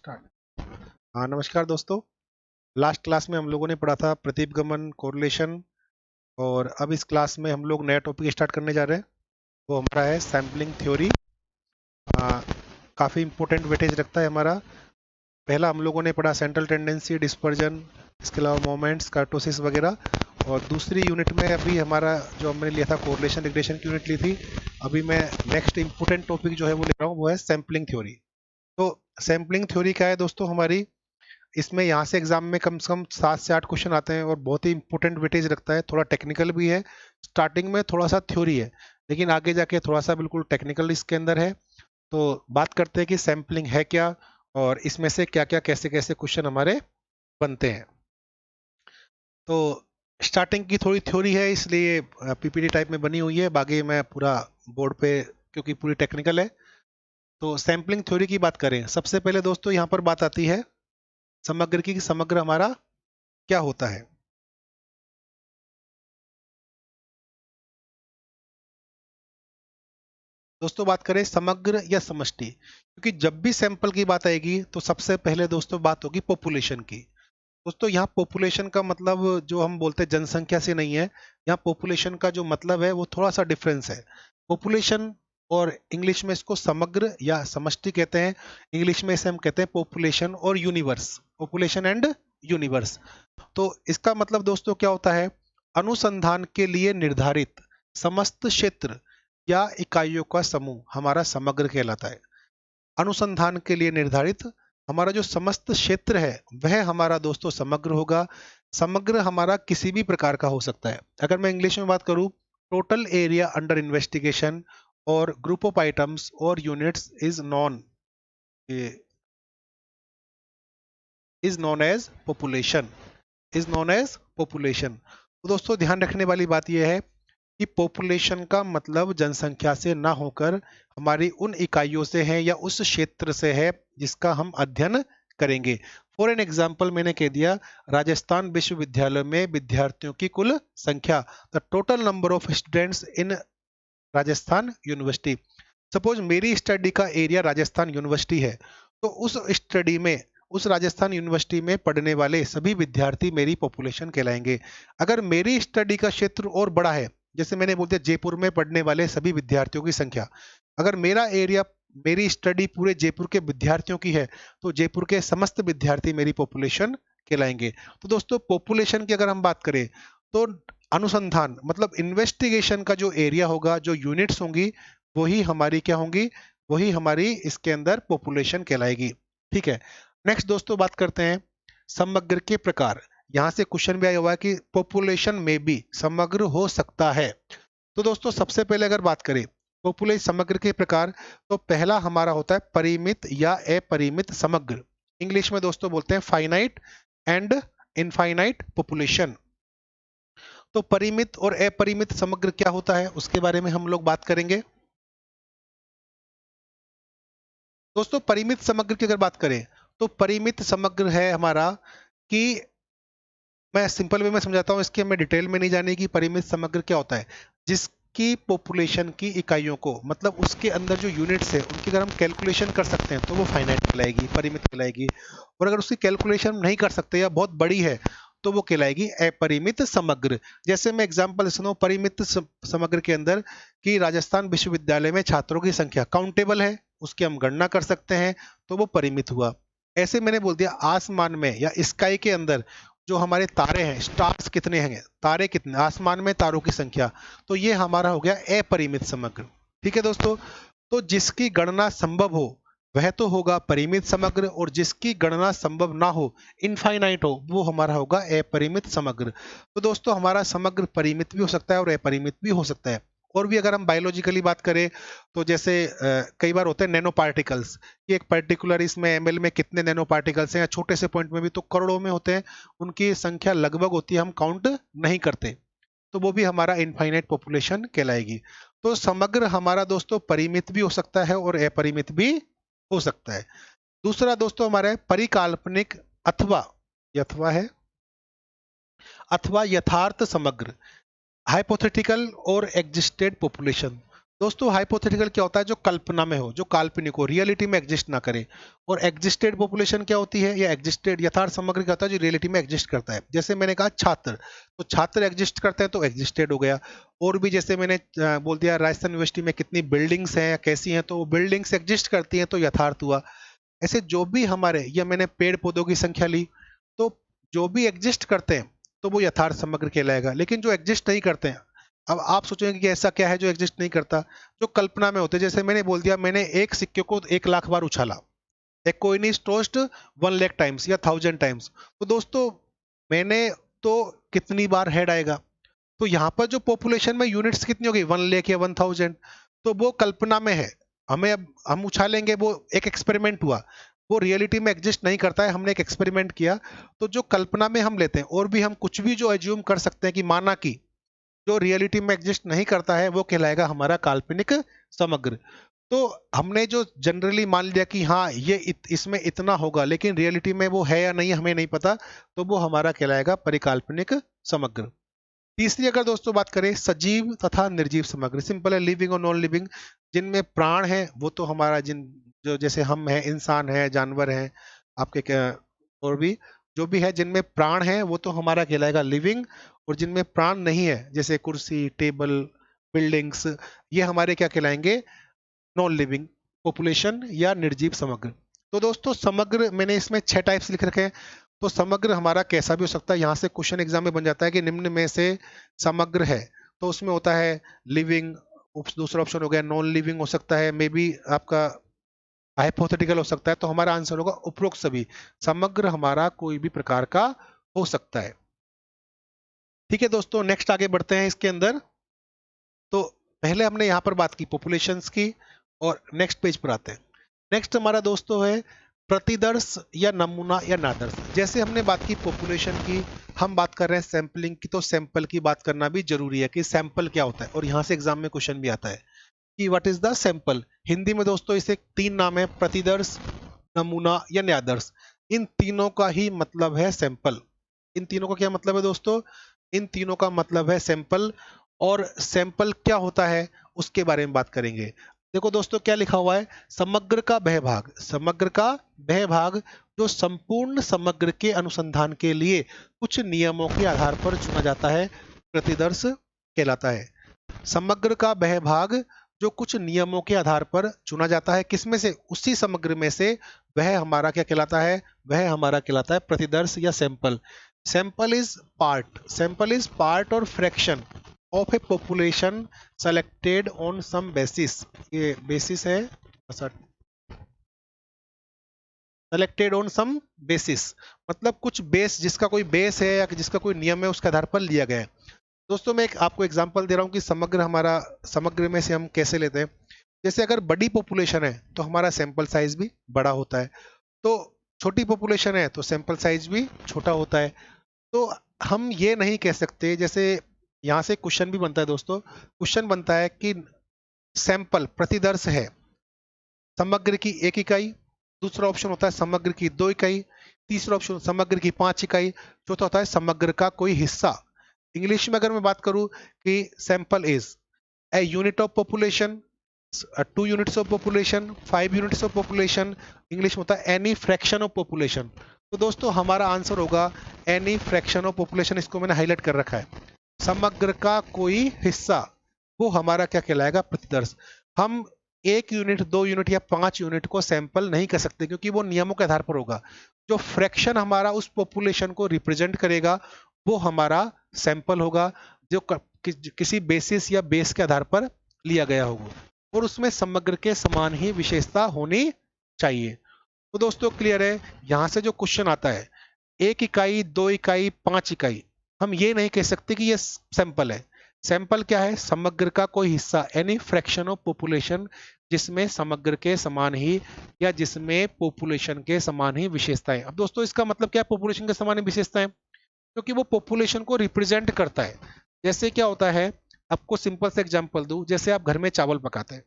Start. हाँ, नमस्कार दोस्तों। लास्ट क्लास में हम लोगों ने पढ़ा था प्रतिपगमन, कोरिलेशन, और अब इस क्लास में हम लोग नया टॉपिक स्टार्ट करने जा रहे हैं। वो हमारा है सैम्पलिंग थ्योरी। काफ़ी इंपॉर्टेंट वेटेज रखता है हमारा। पहला हम लोगों ने पढ़ा सेंट्रल टेंडेंसी, डिस्पर्जन, इसके अलावा मोमेंट्स, कर्टोसिस वगैरह। और दूसरी यूनिट में अभी हमारा जो हमने लिया था कोरिलेशन रिग्रेशन की यूनिट ली थी। अभी मैं नेक्स्ट इंपॉर्टेंट टॉपिक जो है वो ले रहा हूँ, वो है सैम्पलिंग थ्योरी। तो सैम्पलिंग थ्योरी क्या है दोस्तों हमारी, इसमें यहाँ से एग्जाम में कम से कम 7 से 8 क्वेश्चन आते हैं और बहुत ही इंपॉर्टेंट वेटेज रखता है। थोड़ा टेक्निकल भी है, स्टार्टिंग में थोड़ा सा थ्योरी है, लेकिन आगे जाके थोड़ा सा बिल्कुल टेक्निकल इसके अंदर है। तो बात करते हैं कि सैम्पलिंग है क्या और इसमें से क्या क्या कैसे कैसे क्वेश्चन हमारे बनते हैं। तो स्टार्टिंग की थोड़ी थ्योरी है, इसलिए पीपीटी टाइप में बनी हुई है, बाकी मैं पूरा बोर्ड पे, क्योंकि पूरी टेक्निकल है। तो सैम्पलिंग थ्योरी की बात करें, सबसे पहले दोस्तों यहाँ पर बात आती है समग्र की, कि समग्र हमारा क्या होता है। दोस्तों बात करें समग्र या समष्टि, क्योंकि जब भी सैंपल की बात आएगी तो सबसे पहले दोस्तों बात होगी पॉपुलेशन की। दोस्तों यहाँ पॉपुलेशन का मतलब जो हम बोलते हैं जनसंख्या से नहीं है, यहाँ पॉपुलेशन का जो मतलब है वो थोड़ा सा डिफरेंस है। पॉपुलेशन, और इंग्लिश में इसको समग्र या समष्टि कहते हैं। इंग्लिश में इसे हम कहते हैं पॉपुलेशन और यूनिवर्स, पॉपुलेशन एंड यूनिवर्स। तो इसका मतलब दोस्तों क्या होता है, अनुसंधान के लिए निर्धारित समस्त क्षेत्र या इकाइयों का समूह हमारा समग्र कहलाता है। अनुसंधान के लिए निर्धारित हमारा जो समस्त क्षेत्र है वह हमारा दोस्तों समग्र होगा। समग्र हमारा किसी भी प्रकार का हो सकता है। अगर मैं इंग्लिश में बात करूं, total area under investigation or group of items or units is known as population, is known as population. तो दोस्तों ध्यान रखने वाली बात यह है कि पॉपुलेशन का मतलब जनसंख्या से ना होकर हमारी उन इकाइयों से है या उस क्षेत्र से है जिसका हम अध्ययन करेंगे। फॉर एन एग्जाम्पल मैंने कह दिया राजस्थान विश्वविद्यालय में विद्यार्थियों की कुल संख्या, the total number of students in Rajasthan university. Suppose मेरी स्टडी का एरिया राजस्थान यूनिवर्सिटी है, तो उस स्टडी में उस राजस्थान यूनिवर्सिटी में पढ़ने वाले सभी विद्यार्थी मेरी पॉपुलेशन कहलाएंगे। अगर मेरी स्टडी का क्षेत्र और बड़ा है, जैसे मैंने बोल दिया जयपुर में पढ़ने वाले सभी विद्यार्थियों की संख्या, अगर मेरा एरिया, मेरी स्टडी पूरे जयपुर के विद्यार्थियों की है, तो जयपुर के समस्त विद्यार्थी मेरी पॉपुलेशन कहलाएंगे। तो दोस्तों पॉपुलेशन की अगर हम बात करें तो अनुसंधान मतलब इन्वेस्टिगेशन का जो एरिया होगा, जो यूनिट्स होंगी, वही हमारी क्या होंगी, वही हमारी इसके अंदर पॉपुलेशन कहलाएगी। ठीक है। नेक्स्ट दोस्तों बात करते हैं समग्र के प्रकार। यहां से क्वेश्चन भी आया हुआ है कि पॉपुलेशन में भी समग्र हो सकता है। तो दोस्तों सबसे पहले अगर बात करें पॉपुलेशन समग्र के प्रकार, तो पहला हमारा होता है परिमित या अपरिमित समग्र। इंग्लिश में दोस्तों बोलते हैं फाइनाइट एंड इनफाइनाइट पॉपुलेशन। तो परिमित और अपरिमित समग्र क्या होता है उसके बारे में हम लोग बात करेंगे। दोस्तों परिमित समग्र की अगर बात करें तो परिमित समग्र है हमारा कि, मैं सिंपल वे में समझाता हूं, इसके मैं डिटेल में नहीं जाने की। परिमित समग्र क्या होता है, जिसकी पॉपुलेशन की इकाइयों को, मतलब उसके अंदर जो यूनिट्स है उनकी अगर हम कैलकुलेशन कर सकते हैं तो वो फाइनाइट कहलाएगी, परिमित कहलाएगी। और अगर उसकी कैलकुलेशन नहीं कर सकते या बहुत बड़ी है तो वो कहलाएगी अपरिमित समग्र। जैसे मैं एग्जांपल सुनो परिमित समग्र के अंदर कि राजस्थान विश्वविद्यालय में छात्रों की संख्या काउंटेबल है, उसकी हम गणना कर सकते हैं, तो वो परिमित हुआ। ऐसे मैंने बोल दिया आसमान में या स्काई के अंदर जो हमारे तारे हैं, स्टार्स कितने हैं, तारे कितने, आसमान में तारों की संख्या, तो ये हमारा हो गया अपरिमित समग्र। ठीक है दोस्तों। तो जिसकी गणना संभव हो वह तो होगा परिमित समग्र, और जिसकी गणना संभव ना हो, इनफाइनाइट हो, वो हमारा होगा अपरिमित समग्र। तो दोस्तों हमारा समग्र परिमित भी हो सकता है और अपरिमित भी हो सकता है। और भी अगर हम बायोलॉजिकली बात करें तो जैसे कई बार होते हैं नैनो पार्टिकल्स, कि एक पर्टिकुलर इसमें एमएल में कितने नैनो पार्टिकल्स हैं, या छोटे से पॉइंट में भी तो करोड़ों में होते हैं, उनकी संख्या लगभग होती है, हम काउंट नहीं करते, तो वो भी हमारा इनफाइनाइट पॉपुलेशन कहलाएगी। तो समग्र हमारा दोस्तों परिमित भी हो सकता है और अपरिमित भी हो सकता है। दूसरा दोस्तों हमारा है परिकाल्पनिक अथवा, अथवा है अथवा यथार्थ समग्र, हाइपोथेटिकल और एग्जिस्टेड पॉपुलेशन। दोस्तों हाइपोथेटिकल क्या होता है? जो कल्पना में हो, जो काल्पनिक हो, रियलिटी में एग्जिस्ट ना करे। और एग्जिस्टेड पॉपुलेशन क्या होती है, या एग्जिस्टेड यथार्थ समग्र क्या होता है? जो रियलिटी में एग्जिस्ट करता है। जैसे मैंने कहा छात्र, तो छात्र एग्जिस्ट करते हैं तो एग्जिस्टेड हो गया। और भी जैसे मैंने बोल दिया राजस्थान यूनिवर्सिटी में कितनी बिल्डिंग्स हैं या कैसी हैं, तो बिल्डिंग्स एग्जिस्ट करती हैं तो यथार्थ हुआ। ऐसे जो भी हमारे, या मैंने पेड़ पौधों की संख्या ली, तो जो भी एग्जिस्ट करते हैं तो वो यथार्थ समग्र कहलाएगा। लेकिन जो एग्जिस्ट नहीं करते हैं, अब आप सोचेंगे कि ऐसा क्या है जो एग्जिस्ट नहीं करता? जो कल्पना में होते हैं। जैसे मैंने बोल दिया, मैंने एक सिक्के को 1 लाख बार उछाला, a coin is tossed 1 lakh times या 1000 टाइम्स, तो दोस्तों मैंने तो कितनी बार हेड आएगा? तो यहाँ पर जो पॉपुलेशन में यूनिट्स कितनी होगी, 1 लाख या 1000, तो वो कल्पना में है। हमें अब हम उछालेंगे, वो एक एक्सपेरिमेंट हुआ, वो रियलिटी में एग्जिस्ट नहीं करता है, हमने एक एक्सपेरिमेंट किया। तो जो कल्पना में हम लेते हैं, और भी हम कुछ भी जो एज्यूम कर सकते हैं कि माना कि जो रियलिटी में एग्जिस्ट नहीं करता है, वो कहलाएगा हमारा काल्पनिक समग्र। तो हमने जो जनरली मान लिया कि हाँ ये इसमें इतना होगा, लेकिन रियलिटी में वो है या नहीं हमें नहीं पता, तो वो हमारा कहलाएगा परिकाल्पनिक समग्र। तीसरी अगर दोस्तों बात करें, सजीव तथा निर्जीव समग्र, सिंपल है, लिविंग और नॉन लिविंग। जिनमें प्राण है वो तो हमारा, जिन जो जैसे हम हैं, इंसान है, जानवर हैं, आपके क्या, और भी जो भी है जिनमें प्राण है वो तो हमारा कहलाएगा लिविंग। और जिनमें प्राण नहीं है, जैसे कुर्सी, टेबल, बिल्डिंग्स, ये हमारे क्या कहलाएंगे? नॉन लिविंग पॉपुलेशन या निर्जीव समग्र। तो दोस्तों समग्र मैंने इसमें 6 टाइप्स लिख रखे हैं। तो समग्र हमारा कैसा भी हो सकता है। यहाँ से क्वेश्चन एग्जाम में बन जाता है कि निम्न में से समग्र है, तो उसमें होता है लिविंग, दूसरा ऑप्शन हो गया नॉन लिविंग हो सकता है, मे बी आपका हाइपोथेटिकल हो सकता है। तो हमारा आंसर होगा उपरोक्त सभी। समग्र हमारा कोई भी प्रकार का हो सकता है। ठीक है दोस्तों, नेक्स्ट आगे बढ़ते हैं इसके अंदर। तो पहले हमने यहाँ पर बात की पॉपुलेशंस की, और नेक्स्ट पेज पर आते हैं। नेक्स्ट हमारा दोस्तों है प्रतिदर्श या नमूना या नादर्श। जैसे हमने बात की पॉपुलेशन की, हम बात कर रहे हैं सैंपलिंग की, तो सैंपल की बात करना भी जरूरी है कि सैंपल क्या होता है। और यहाँ से एग्जाम में क्वेश्चन भी आता है कि what is the sample. Hindi में दोस्तों इसे 3 नाम है, प्रतिदर्श, नमूना या न्यादर्श। इन तीनों का ही मतलब है सैंपल। इन तीनों का क्या मतलब है दोस्तों? इन तीनों का मतलब है सैंपल। और सैंपल क्या होता है उसके बारे में बात करेंगे। देखो दोस्तों क्या लिखा हुआ है, समग्र का बहभाग, समग्र का बहभाग जो संपूर्ण समग्र के अनुसंधान के लिए कुछ नियमों के आधार पर चुना जाता है, प्रतिदर्श कहलाता है। समग्र का बहभाग जो कुछ नियमों के आधार पर चुना जाता है, किसमें से? उसी समग्र में से, वह हमारा क्या कहलाता है? वह हमारा कहलाता है प्रतिदर्श या sample. Sample is part or fraction of a population selected on some basis. ये बेसिस है, सेलेक्टेड ऑन सम बेसिस, मतलब कुछ बेस, जिसका कोई बेस है या जिसका कोई नियम है, उसके आधार पर लिया गया है। दोस्तों मैं एक आपको एग्जांपल दे रहा हूँ कि समग्र हमारा, समग्र में से हम कैसे लेते हैं। जैसे अगर बड़ी पॉपुलेशन है तो हमारा सैंपल साइज भी बड़ा होता है, तो छोटी पॉपुलेशन है तो सैंपल साइज भी छोटा होता है। तो हम ये नहीं कह सकते, जैसे यहाँ से क्वेश्चन भी बनता है दोस्तों, क्वेश्चन बनता है कि सैंपल प्रतिदर्श है समग्र की 1 इकाई, दूसरा ऑप्शन होता है समग्र की 2 इकाई, तीसरा ऑप्शन समग्र की 5 इकाई, चौथा होता है समग्र का कोई हिस्सा। इंग्लिश में अगर मैं बात करूं कि sample is a unit of population, 2 units of population, 5 units of population, English में होता है एनी फ्रैक्शन ऑफ पॉपुलेशन। तो दोस्तों हमारा आंसर होगा एनी फ्रैक्शन ऑफ पॉपुलेशन, इसको मैंने हाईलाइट कर रखा है। समग्र का कोई हिस्सा, वो हमारा क्या कहलाएगा? प्रतिदर्श। हम 1 यूनिट, 2 यूनिट या 5 यूनिट को सैंपल नहीं कर सकते, क्योंकि वो नियमों के आधार पर होगा। जो फ्रैक्शन हमारा उस पॉपुलेशन को रिप्रेजेंट करेगा, वो हमारा सैंपल होगा, जो किसी बेसिस या बेस के आधार पर लिया गया होगा, और उसमें समग्र के समान ही विशेषता होनी चाहिए। तो दोस्तों क्लियर है, यहां से जो क्वेश्चन आता है 1 इकाई, 2 इकाई, 5 इकाई, हम ये नहीं कह सकते कि ये सैंपल है। सैंपल क्या है? समग्र का कोई हिस्सा, एनी फ्रैक्शन ऑफ पॉपुलेशन, जिसमें समग्र के समान ही या जिसमें पॉपुलेशन के समान ही विशेषताएं। अब दोस्तों इसका मतलब क्या है पॉपुलेशन के समान ही विशेषताएं? क्योंकि वो पॉपुलेशन को रिप्रेजेंट करता है। जैसे क्या होता है, आपको सिंपल से एग्जांपल दूं, जैसे आप घर में चावल पकाते हैं,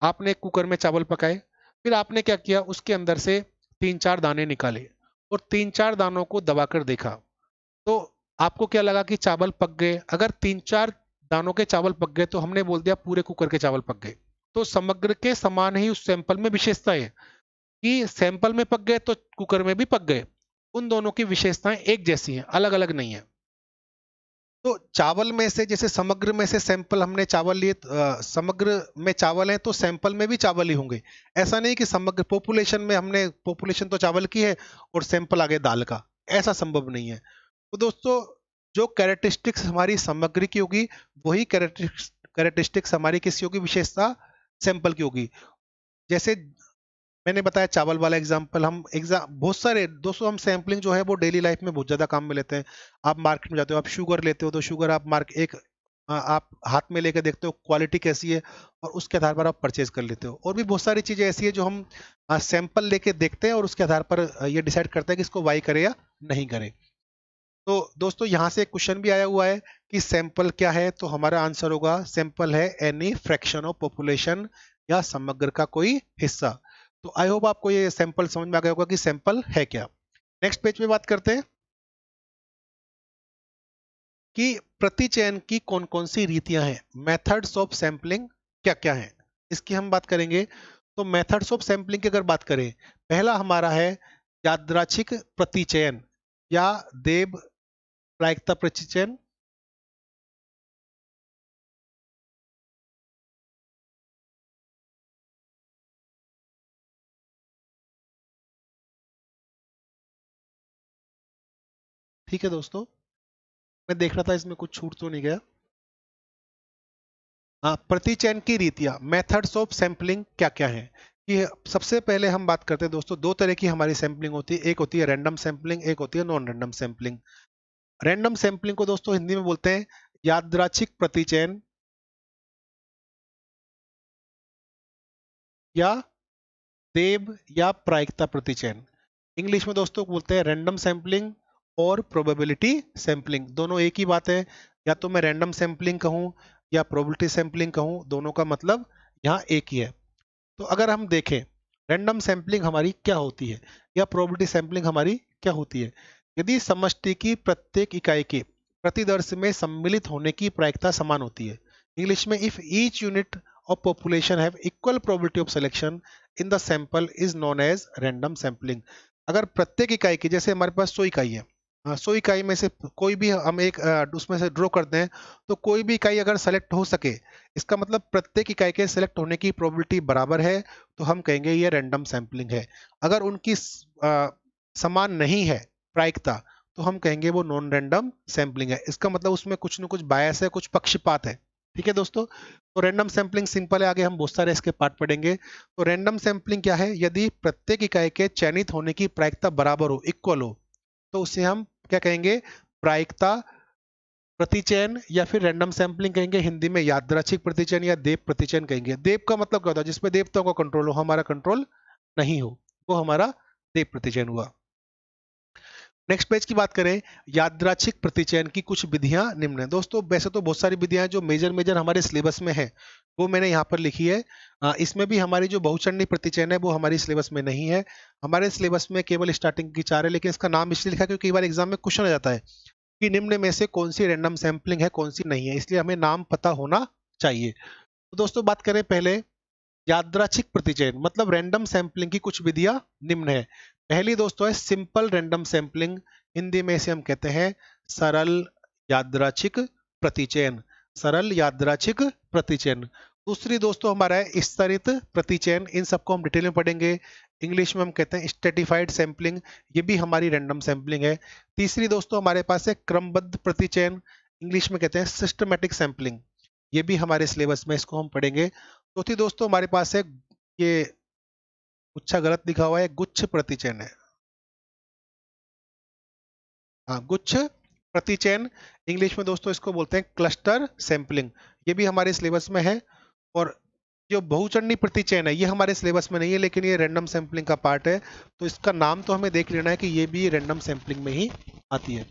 आपने एक कुकर में चावल पकाए, फिर आपने क्या किया, उसके अंदर से 3-4 दाने निकाले और 3-4 दानों को दबाकर देखा, तो आपको क्या लगा कि चावल पक गए। अगर 3-4 दानों के चावल पक गए, तो हमने बोल दिया पूरे कुकर के चावल पक गए। तो समग्र के समान ही उस सैंपल में विशेषता है कि सैंपल में पक गए तो कुकर में भी पक गए। उन दोनों की विशेषताएं एक जैसी हैं, अलग अलग नहीं है। तो चावल में से, जैसे समग्र में से सैंपल हमने चावल लिए, समग्र में चावल है तो सैंपल में भी चावल ही होंगे। ऐसा नहीं कि समग्र पॉपुलेशन में हमने पॉपुलेशन तो चावल की है और सैंपल आ गए दाल का, ऐसा संभव नहीं है। तो दोस्तों, जो कैरेक्टरिस्टिक्स हमारी सामग्री की होगी वही कैरेक्टरिस्टिक्स हमारी किसी होगी, विशेषता सैंपल की होगी। जैसे मैंने बताया चावल वाला एग्जांपल, हम बहुत सारे दोस्तों, हम सैम्पलिंग जो है वो डेली लाइफ में बहुत ज्यादा काम में लेते हैं। आप मार्केट में जाते हो, आप शुगर लेते हो, तो शुगर आप आप हाथ में लेकर देखते हो क्वालिटी कैसी है, और उसके आधार पर आप परचेज कर लेते हो। और भी बहुत सारी चीजें ऐसी है जो हम सैंपल लेके देखते हैं और उसके आधार पर ये डिसाइड करते हैं कि इसको बाई करे या नहीं करे। तो दोस्तों, यहाँ से एक क्वेश्चन भी आया हुआ है कि सैंपल क्या है, तो हमारा आंसर होगा सैंपल है एनी फ्रैक्शन ऑफ पॉपुलेशन, या समग्र का कोई हिस्सा। तो आई होप आपको ये सैंपल समझ में आ गया होगा कि सैंपल है क्या। नेक्स्ट पेज पे बात करते हैं कि प्रतिचयन की कौन कौन सी रीतियां हैं, मेथड्स ऑफ सैंपलिंग क्या क्या है, इसकी हम बात करेंगे। तो मेथड्स ऑफ सैंपलिंग की अगर बात करें, पहला हमारा है यादृच्छिक प्रतिचयन या देव प्रायिकता प्रतिचयन। ठीक है दोस्तों, मैं देख रहा था इसमें कुछ छूट तो नहीं गया। हाँ, प्रतिचयन की रीतियां, मेथड्स ऑफ सैंपलिंग क्या क्या है। कि सबसे पहले हम बात करते हैं दोस्तों, दो तरह की हमारी सैंपलिंग होती है, एक होती है रैंडम सैंपलिंग, एक होती है non random sampling. Random sampling को दोस्तों हिंदी में बोलते हैं यादृच्छिक प्रतिचयन, या देव या प्रायिकता प्रतिचयन। इंग्लिश में दोस्तों बोलते हैं रैंडम सैंपलिंग और प्रोबेबिलिटी सैंपलिंग, दोनों एक ही बात है। या तो मैं रैंडम सैंपलिंग कहूं या प्रोबेबिलिटी सैंपलिंग कहूं, दोनों का मतलब यहाँ एक ही है। तो अगर हम देखें रैंडम सैंपलिंग हमारी क्या होती है या प्रोबेबिलिटी सैंपलिंग हमारी क्या होती है, यदि समष्टि की प्रत्येक इकाई के प्रतिदर्श में सम्मिलित होने की प्रायिकता समान होती है। इंग्लिश में if each unit of population have equal probability of selection in the sample is known as random sampling. अगर प्रत्येक इकाई की, जैसे हमारे पास 100 इकाई है, 100 इकाई में से कोई भी हम एक उसमें से ड्रॉ करते हैं, तो कोई भी इकाई अगर सेलेक्ट हो सके, इसका मतलब प्रत्येक इकाई के सेलेक्ट होने की प्रोबेबिलिटी बराबर है, तो हम कहेंगे ये रैंडम सैंपलिंग है। अगर उनकी समान नहीं है प्रायिकता, तो हम कहेंगे वो नॉन रैंडम सैंपलिंग है। इसका मतलब उसमें कुछ न कुछ बायस है, कुछ पक्षपात है। ठीक है दोस्तों, तो रैंडम सैंपलिंग सिंपल है, आगे हम बहुत सारे इसके पार्ट पढ़ेंगे। तो रैंडम सैंपलिंग क्या है, यदि प्रत्येक इकाई के चयनित होने की प्रायिकता बराबर हो, इक्वल हो, तो उसे हम क्या कहेंगे, प्रायिकता प्रतिचयन, या फिर रैंडम सैंपलिंग कहेंगे। हिंदी में यादृच्छिक प्रतिचयन या देव प्रतिचयन कहेंगे। देव का मतलब क्या होता है, जिसपे देवताओं का कंट्रोल हो, हमारा कंट्रोल नहीं हो, वो हमारा देव प्रतिचयन हुआ। नेक्स्ट पेज की बात करें, यादृच्छिक प्रतिचयन की कुछ विधियां निम्न है। दोस्तों, वैसे तो बहुत सारी विधियां जो मेजर हमारे सिलेबस में है, वो मैंने यहाँ पर लिखी है। इसमें भी हमारी जो बहुचंडी प्रतिचयन है वो हमारी सिलेबस में नहीं है। हमारे सिलेबस में केवल स्टार्टिंग की 4 है, लेकिन इसका नाम इसलिए लिखा क्योंकि कई बार एग्जाम में क्वेश्चन आ जाता है कि निम्न में से कौन सी रैंडम सैंपलिंग है, कौन सी नहीं है, इसलिए हमें नाम पता होना चाहिए। तो दोस्तों, बात करें पहले यादृच्छिक प्रतिचयन मतलब रैंडम सैंपलिंग की कुछ विधियां निम्न है। पहली दोस्तों है सिंपल रैंडम सैंपलिंग, हिंदी में इसे हम कहते हैं सरल यादृच्छिक प्रतिचयन, सरल यादृच्छिक प्रतिचयन। दूसरी दोस्तों हमारा है स्तरित प्रतिचयन, इन सबको हम डिटेल में पढ़ेंगे। इंग्लिश में हम कहते हैं स्ट्रेटिफाइड सैंपलिंग, ये भी हमारी रैंडम सैंपलिंग है। तीसरी दोस्तों हमारे पास है क्रमबद्ध प्रतिचयन, इंग्लिश में कहते हैं सिस्टमैटिक सैंपलिंग, ये भी हमारे सिलेबस में, इसको हम पढ़ेंगे। चौथी दोस्तों हमारे पास है, ये गुच्छा गलत लिखा हुआ है, गुच्छ प्रतिचयन है। हाँ, गुच्छ प्रतिचयन, इंग्लिश में दोस्तों इसको बोलते हैं क्लस्टर सैंपलिंग, ये भी हमारे सिलेबस में है। और जो बहुचंडी प्रतिचयन है ये हमारे सिलेबस में नहीं है, लेकिन ये रैंडम सैंपलिंग का पार्ट है, तो इसका नाम तो हमें देख लेना है कि ये भी रैंडम सैंपलिंग में ही आती है।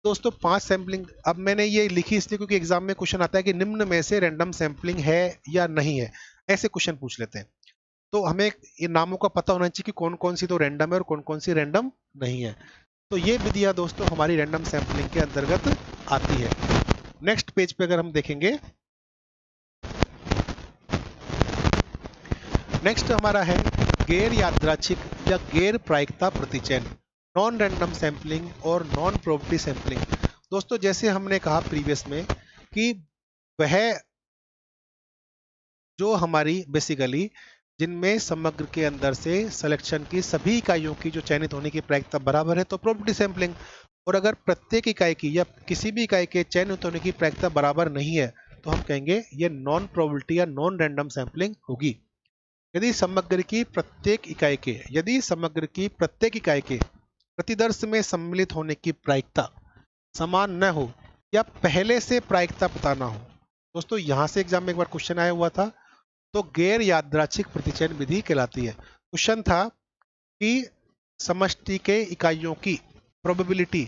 दोस्तों 5 सैंपलिंग, अब मैंने ये लिखी इसलिए क्योंकि एग्जाम में क्वेश्चन आता है कि निम्न में से रैंडम सैंपलिंग है या नहीं है, ऐसे क्वेश्चन पूछ लेते हैं। तो हमें इन नामों का पता होना चाहिए कि कौन कौन सी तो रैंडम है और कौन कौन सी रैंडम नहीं है। तो ये विधियां दोस्तों हमारी रैंडम सैंपलिंग के अंतर्गत आती है। नेक्स्ट पेज पे अगर हम देखेंगे, नेक्स्ट हमारा है गैर यादृच्छिक या गैर प्रायिकता प्रतिचयन, नॉन रैंडम सैंपलिंग और नॉन प्रोबेबिलिटी सैंपलिंग। दोस्तों जैसे हमने कहा प्रीवियस में कि वह जो हमारी बेसिकली जिनमें समग्र के अंदर से सिलेक्शन की सभी इकाइयों की जो चयनित होने की प्रायिकता बराबर है तो प्रोबेबिलिटी सैंपलिंग, और अगर प्रत्येक इकाई की या किसी भी इकाई के चयनित होने की प्रायिकता बराबर नहीं है तो हम कहेंगे ये नॉन प्रोबेबिलिटी या नॉन रैंडम सैंपलिंग होगी। यदि समग्र की प्रत्येक इकाई के प्रतिदर्श में सम्मिलित होने की प्रायिकता समान न हो या पहले से प्रायिकता पता न हो। दोस्तों यहां से एग्जाम में एक बार क्वेश्चन आया हुआ था, तो गैर यादृच्छिक प्रतिचयन विधि कहलाती है। क्वेश्चन था कि समष्टि के इकाइयों की प्रोबेबिलिटी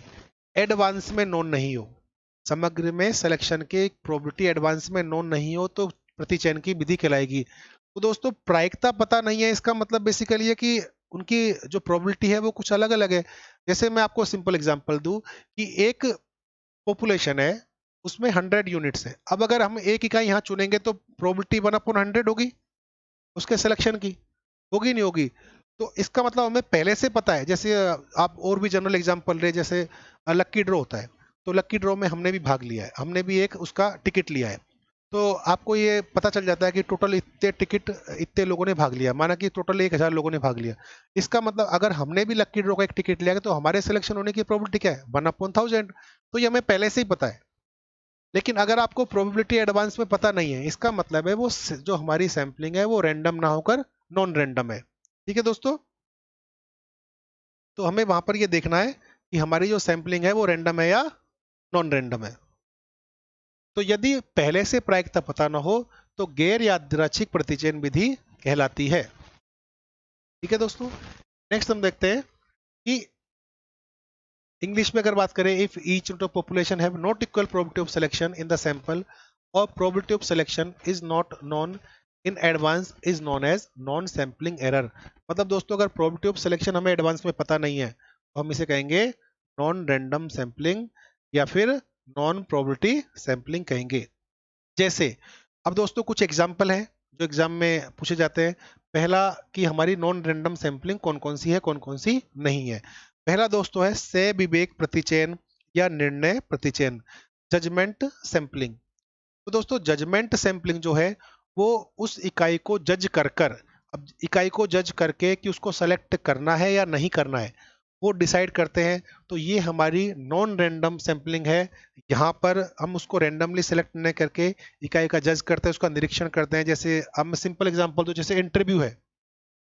एडवांस में नोन नहीं हो, समग्र में सिलेक्शन के प्रोबेबिलिटी एडवांस में नोन नहीं हो तो प्रतिचयन की विधि कहलाएगी। तो दोस्तों प्रायिकता पता नहीं है, इसका मतलब बेसिकली है कि उनकी जो प्रोबेबिलिटी है वो कुछ अलग अलग है। जैसे मैं आपको सिंपल एग्जांपल दूं कि एक पॉपुलेशन है उसमें 100 यूनिट्स है, अब अगर हम एक इकाई यहाँ चुनेंगे तो प्रोबेबिलिटी 1/100 होगी उसके सिलेक्शन की, होगी नहीं होगी? तो इसका मतलब हमें पहले से पता है। जैसे आप और भी जनरल एग्जांपल ले, जैसे लक्की ड्रॉ होता है, तो लक्की ड्रॉ में हमने भी भाग लिया है, हमने भी एक उसका टिकट लिया है, तो आपको ये पता चल जाता है कि टोटल इतने टिकट इतने लोगों ने भाग लिया, माना कि टोटल 1000 लोगों ने भाग लिया। इसका मतलब अगर हमने भी लक्की ड्रॉ का एक टिकट लिया तो हमारे सिलेक्शन होने की प्रोबेबिलिटी क्या है? 1/1000। तो ये हमें पहले से ही पता है। लेकिन अगर आपको प्रोबेबिलिटी एडवांस में पता नहीं है, इसका मतलब है वो जो हमारी सैंपलिंग है वो रैंडम ना होकर नॉन रैंडम है। ठीक है दोस्तों, तो हमें वहां पर ये देखना है कि हमारी जो सैंपलिंग है वो रैंडम है या नॉन रैंडम है। तो यदि पहले से प्रायिकता पता न हो तो गैर यादृच्छिक प्रतिचयन विधि कहलाती है। ठीक है दोस्तों, नेक्स्ट हम देखते हैं कि इंग्लिश में अगर बात करें, if each unit of population have not equal probability of selection in the sample और probability of selection is not known in advance is known as non sampling error. मतलब दोस्तों अगर प्रोबेबिलिटी ऑफ सिलेक्शन हमें advance में पता नहीं है तो हम इसे कहेंगे नॉन रैंडम सैंपलिंग या फिर नॉन प्रोबेबिलिटी सैंपलिंग कहेंगे। जैसे अब दोस्तों कुछ एग्जाम्पल हैं जो एग्जाम में पूछे जाते हैं। पहला कि हमारी नॉन रैंडम सैंपलिंग कौन कौन सी है, कौन कौन सी नहीं है। पहला दोस्तों है सह विवेक प्रतिचयन या निर्णय प्रतिचयन, जजमेंट सैंपलिंग। तो दोस्तों जजमेंट सैंपलिंग जो है वो उस इकाई को जज कर कर, अब इकाई को जज करके कि उसको सेलेक्ट करना है या नहीं करना है वो डिसाइड करते हैं। तो ये हमारी नॉन रैंडम सैंपलिंग है। यहाँ पर हम उसको रैंडमली सेलेक्ट नहीं करके इकाई का जज करते हैं, उसका निरीक्षण करते हैं। जैसे हम सिंपल एग्जांपल तो जैसे इंटरव्यू है,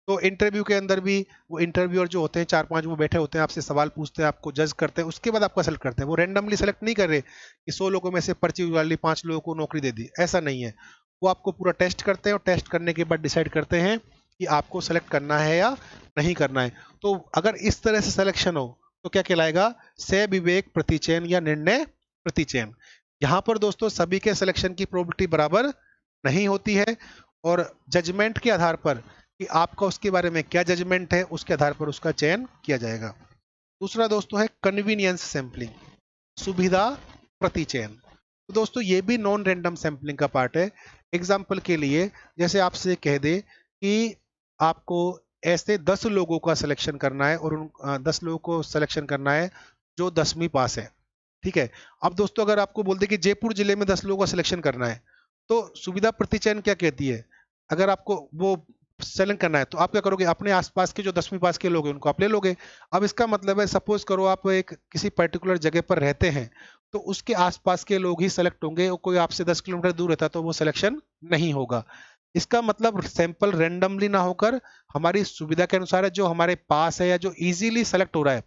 तो इंटरव्यू के अंदर भी वो इंटरव्यूअर जो होते हैं 4-5 वो बैठे होते हैं, आपसे सवाल पूछते हैं, आपको जज करते हैं, उसके बाद आपका सेलेक्ट करते हैं। वो रैंडमली सेलेक्ट नहीं कर रहे कि 100 लोगों में से पर्ची उतार ली, 5 लोगों को नौकरी दे दी, ऐसा नहीं है। वो आपको पूरा टेस्ट करते हैं और टेस्ट करने के बाद डिसाइड करते हैं कि आपको सेलेक्ट करना है या नहीं करना है। तो अगर इस तरह से सिलेक्शन हो तो क्या कहलाएगा? सह विवेक प्रतिचयन या निर्णय प्रतिचयन। यहाँ पर दोस्तों सभी के सिलेक्शन की प्रोबेबिलिटी बराबर नहीं होती है और जजमेंट के आधार पर कि आपका उसके बारे में क्या जजमेंट है उसके आधार पर उसका चयन किया जाएगा। दूसरा दोस्तों है कन्वीनियंस सैंपलिंग, सुविधा प्रतिचयन। तो दोस्तों ये भी नॉन रैंडम सैंपलिंग का पार्ट है। एग्जाम्पल के लिए जैसे आपसे कह दे कि आपको ऐसे 10 लोगों का सिलेक्शन करना है और उन 10 लोगों को सिलेक्शन करना है जो 10वीं पास है। ठीक है, अब दोस्तों अगर आपको बोल दे कि जयपुर जिले में 10 लोगों का सिलेक्शन करना है तो सुविधा प्रतिचयन क्या कहती है? अगर आपको वो सेलेक्ट करना है तो आप क्या करोगे? अपने आसपास के जो 10वीं पास के लोग हैं उनको आप ले लोगे। अब इसका मतलब है सपोज करो आप एक किसी पर्टिकुलर जगह पर रहते हैं तो उसके आसपास के लोग ही सेलेक्ट होंगे और कोई आपसे 10 किलोमीटर दूर रहता तो वो सिलेक्शन नहीं होगा। इसका मतलब सैंपल रैंडमली ना होकर हमारी सुविधा के अनुसार है, जो हमारे पास है या जो इजीली सेलेक्ट हो रहा है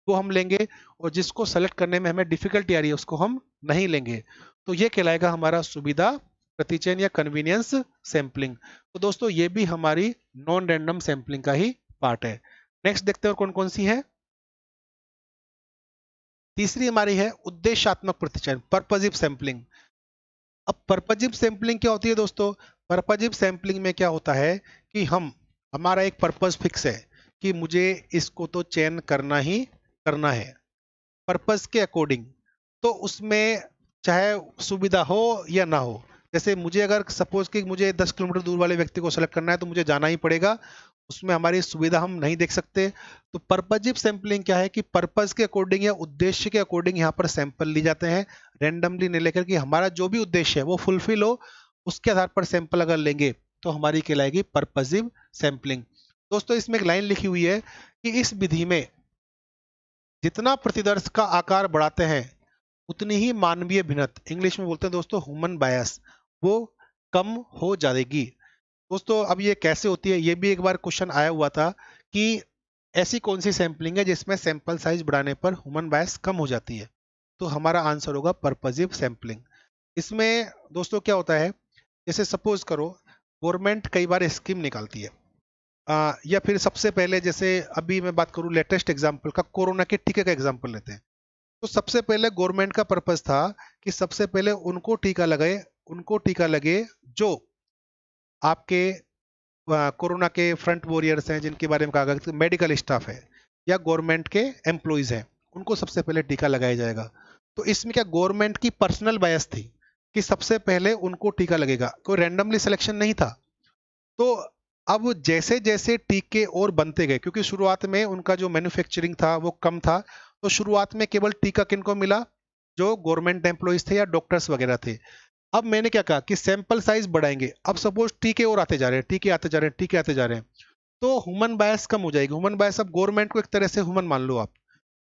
वो हम लेंगे और जिसको सेलेक्ट करने में हमें डिफिकल्टी आ रही है उसको हम नहीं लेंगे। तो ये कहलाएगा हमारा सुविधा प्रतिचयन या कन्वीनियंस सैंपलिंग। तो दोस्तों ये भी हमारी नॉन रैंडम सैंपलिंग का ही पार्ट है। नेक्स्ट देखते हैं और कौन कौन सी है। तीसरी हमारी है उद्देश्यात्मक प्रतिचयन, पर्पजिव सैंपलिंग। अब पर्पजिव सैंपलिंग क्या होती है दोस्तों? पर्पजिव सैंपलिंग में क्या होता है कि हमारा एक पर्पज फिक्स है कि मुझे इसको तो चयन करना ही करना है पर्पज के अकॉर्डिंग। तो उसमें चाहे सुविधा हो या ना हो। जैसे मुझे अगर सपोज कि मुझे 10 किलोमीटर दूर वाले व्यक्ति को सेलेक्ट करना है तो मुझे जाना ही पड़ेगा, उसमें हमारी सुविधा हम नहीं देख सकते। तो पर्पजिव सैंपलिंग क्या है कि पर्पज के अकॉर्डिंग या उद्देश्य के अकॉर्डिंग यहाँ पर सैंपल ली जाते हैं, रेंडमली नहीं लेकर, कि हमारा जो भी उद्देश्य है वो फुलफिल हो, उसके आधार पर सैंपल अगर लेंगे तो हमारी कहलाएगी पर्पजिव सैंपलिंग। दोस्तों इसमें एक लाइन लिखी हुई है कि इस विधि में जितना प्रतिदर्श का आकार बढ़ाते हैं उतनी ही मानवीय भिन्नता, इंग्लिश में बोलते हैं दोस्तों ह्यूमन बायस, वो कम हो जाएगी। दोस्तों अब ये कैसे होती है, ये भी एक बार क्वेश्चन आया हुआ था कि ऐसी कौन सी सैंपलिंग है जिसमें सैंपल साइज बढ़ाने पर ह्यूमन बायस कम हो जाती है। तो हमारा आंसर होगा पर्पजिव सैंपलिंग। इसमें दोस्तों क्या होता है, जैसे सपोज करो गवर्नमेंट कई बार स्कीम निकालती है, या फिर सबसे पहले जैसे अभी मैं बात करूं लेटेस्ट एग्जांपल का, कोरोना के टीके का एग्जांपल लेते हैं। तो सबसे पहले गवर्नमेंट का पर्पस था कि सबसे पहले उनको टीका लगे जो आपके कोरोना के फ्रंट वॉरियर्स हैं, जिनके बारे में कहा गया कि मेडिकल स्टाफ है या गवर्नमेंट के एम्प्लॉइज हैं, उनको सबसे पहले टीका लगाया जाएगा। तो इसमें क्या गवर्नमेंट की पर्सनल बायस थी कि सबसे पहले उनको टीका लगेगा, कोई रैंडमली सिलेक्शन नहीं था। तो अब जैसे जैसे टीके और बनते गए, क्योंकि शुरुआत में उनका जो मैन्युफैक्चरिंग था वो कम था, तो शुरुआत में केवल टीका किनको मिला, जो गवर्नमेंट एम्प्लॉइज थे या डॉक्टर्स वगैरह थे। अब मैंने क्या कहा कि सैंपल साइज बढ़ाएंगे, अब सपोज टीके और आते जा रहे हैं, टीके आते जा रहे हैं, टीके आते जा रहे हैं, तो ह्यूमन बायस कम हो जाएगी। ह्यूमन बायस, अब गवर्नमेंट को एक तरह से ह्यूमन मान लो आप,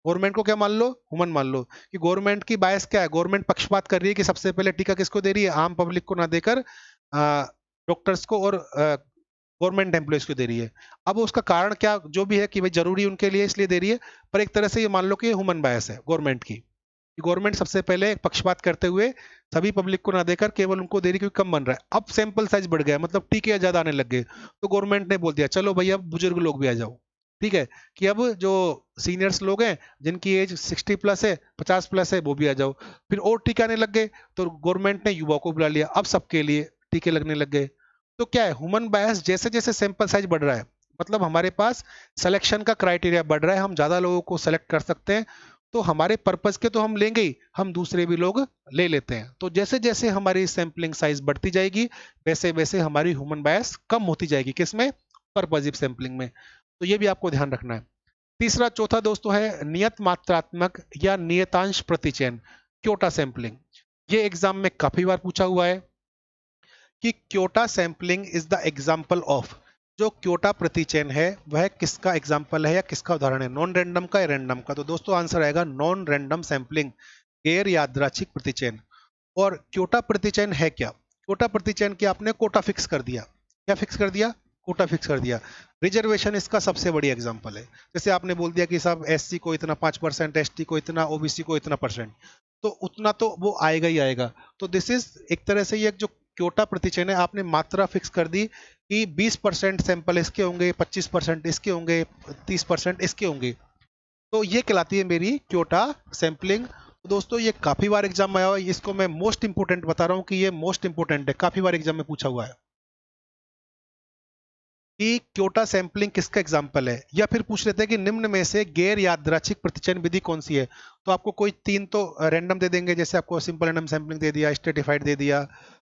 गवर्नमेंट को क्या मान लो, ह्यूमन मान लो, कि गवर्नमेंट की बायस क्या है, गवर्नमेंट पक्षपात कर रही है कि सबसे पहले टीका किसको दे रही है, आम पब्लिक को ना देकर डॉक्टर्स को और गवर्नमेंट एम्प्लॉइज को दे रही है। अब उसका कारण क्या जो भी है कि भाई जरूरी उनके लिए इसलिए दे रही है, पर एक तरह से ये मान लो कि ह्यूमन बायस है गवर्नमेंट की, गवर्नमेंट सबसे पहले पक्षपात करते हुए सभी पब्लिक को ना देकर केवल उनको दे रही क्योंकि कम बन रहा है। अब सैंपल साइज बढ़ गया, मतलब टीके ज्यादा आने लग गए, तो गवर्नमेंट ने बोल दिया चलो भैया बुजुर्ग लोग भी आ जाओ, ठीक है, कि अब जो सीनियर्स लोग हैं जिनकी एज 60 प्लस है, 50 प्लस है, वो भी आ जाओ। फिर और टीके आने लग गए, तो गवर्नमेंट ने युवाओं को बुला लिया, अब सबके लिए टीके लगने लग गए। तो क्या है, ह्यूमन बायस जैसे जैसे सैंपल साइज बढ़ रहा है, मतलब हमारे पास सिलेक्शन का क्राइटेरिया बढ़ रहा है, हम ज्यादा लोगों को सेलेक्ट कर सकते हैं, तो हमारे पर्पस के तो हम लेंगे ही, हम दूसरे भी लोग ले लेते हैं। तो जैसे जैसे हमारी सैंपलिंग साइज बढ़ती जाएगी वैसे वैसे हमारी ह्यूमन बायस कम होती जाएगी, किसमें, पर्पजिव सैंपलिंग में। तो ये भी आपको ध्यान रखना है। तीसरा चौथा दोस्तों है नियत मात्रात्मक या नियतांश प्रतिचयन, क्योटा सैंपलिंग। ये एग्जाम में काफी बार पूछा हुआ है कि Kyoto sampling is the example of, जो क्योटा प्रतिचयन है वह किसका एग्जाम्पल है या किसका उदाहरण है, नॉन रैंडम का या रैंडम का। तो दोस्तों आंसर आएगा नॉन रैंडम सैंपलिंग, गैर यादृच्छिक प्रतिचयन। और क्योटा प्रतिचयन है क्या, क्योटा प्रतिचयन क्या, आपने कोटा फिक्स कर दिया, क्या फिक्स कर दिया, कोटा फिक्स कर दिया। रिजर्वेशन इसका सबसे बड़ी एग्जांपल है, जैसे आपने बोल दिया कि साहब एससी को इतना 5%, एसटी को इतना, ओबीसी को इतना परसेंट, तो उतना तो वो आएगा ही आएगा। तो दिस इज एक तरह से ये जो क्योटा प्रतिचयन है, आपने मात्रा फिक्स कर दी कि 20% सैंपल इसके होंगे, 25% इसके होंगे, 30% इसके होंगे, तो ये कहलाती है मेरी क्योटा सैंपलिंग। तो दोस्तों ये काफी बार एग्जाम में आया हुआ है, इसको मैं मोस्ट इंपोर्टेंट बता रहा हूं कि ये मोस्ट इंपोर्टेंट है, काफी बार एग्जाम में पूछा हुआ है कि क्योटा सैंपलिंग किसका एग्जाम्पल है। या फिर पूछ लेते हैं कि निम्न में से गैर यादृच्छिक प्रतिचयन विधि कौन सी है, तो आपको कोई तीन तो रैंडम दे देंगे, जैसे आपको सिंपल रैंडम सैंपलिंग दे दिया, स्ट्रेटिफाइड दे दिया,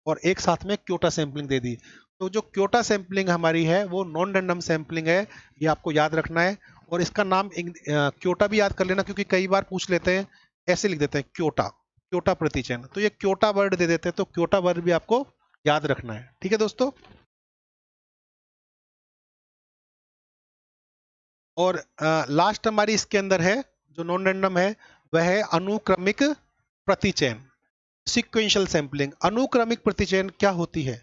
और एक साथ में क्योटा सैंपलिंग दे दी। तो जो क्योटा सैंपलिंग हमारी है वो नॉन रैंडम सैंपलिंग है, ये आपको याद रखना है। और इसका नाम क्योटा भी याद कर लेना, क्योंकि कई बार पूछ लेते हैं, ऐसे लिख देते हैं क्योटा, क्योटा प्रतिचयन, तो ये क्योटा वर्ड दे देते हैं, तो क्योटा वर्ड भी आपको याद रखना है, ठीक है दोस्तों। और लास्ट हमारी इसके अंदर है जो नॉन रैंडम है, वह है अनुक्रमिक प्रतिचयन, सीक्वेंशियल सैंपलिंग। अनुक्रमिक प्रतिचयन क्या होती है,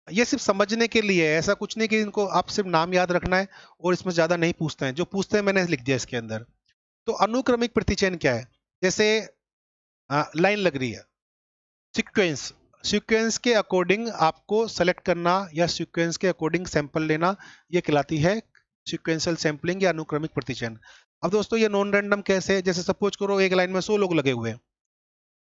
ये सिर्फ समझने के लिए है, ऐसा कुछ नहीं कि इनको आप सिर्फ नाम याद रखना है, और इसमें ज्यादा नहीं पूछते हैं, जो पूछते हैं मैंने लिख दिया इसके अंदर। तो अनुक्रमिक प्रतिचयन क्या है, जैसे लाइन लग रही है, सीक्वेंस, सीक्वेंस के अकॉर्डिंग आपको सेलेक्ट करना या सीक्वेंस के अकॉर्डिंग सैंपल लेना, ये कहलाती है सीक्वेंशियल सैंपलिंग या अनुक्रमिक प्रतिचयन। अब दोस्तों ये नॉन रैंडम कैसे है, जैसे सपोज करो एक लाइन में 100 लोग लगे हुए हैं,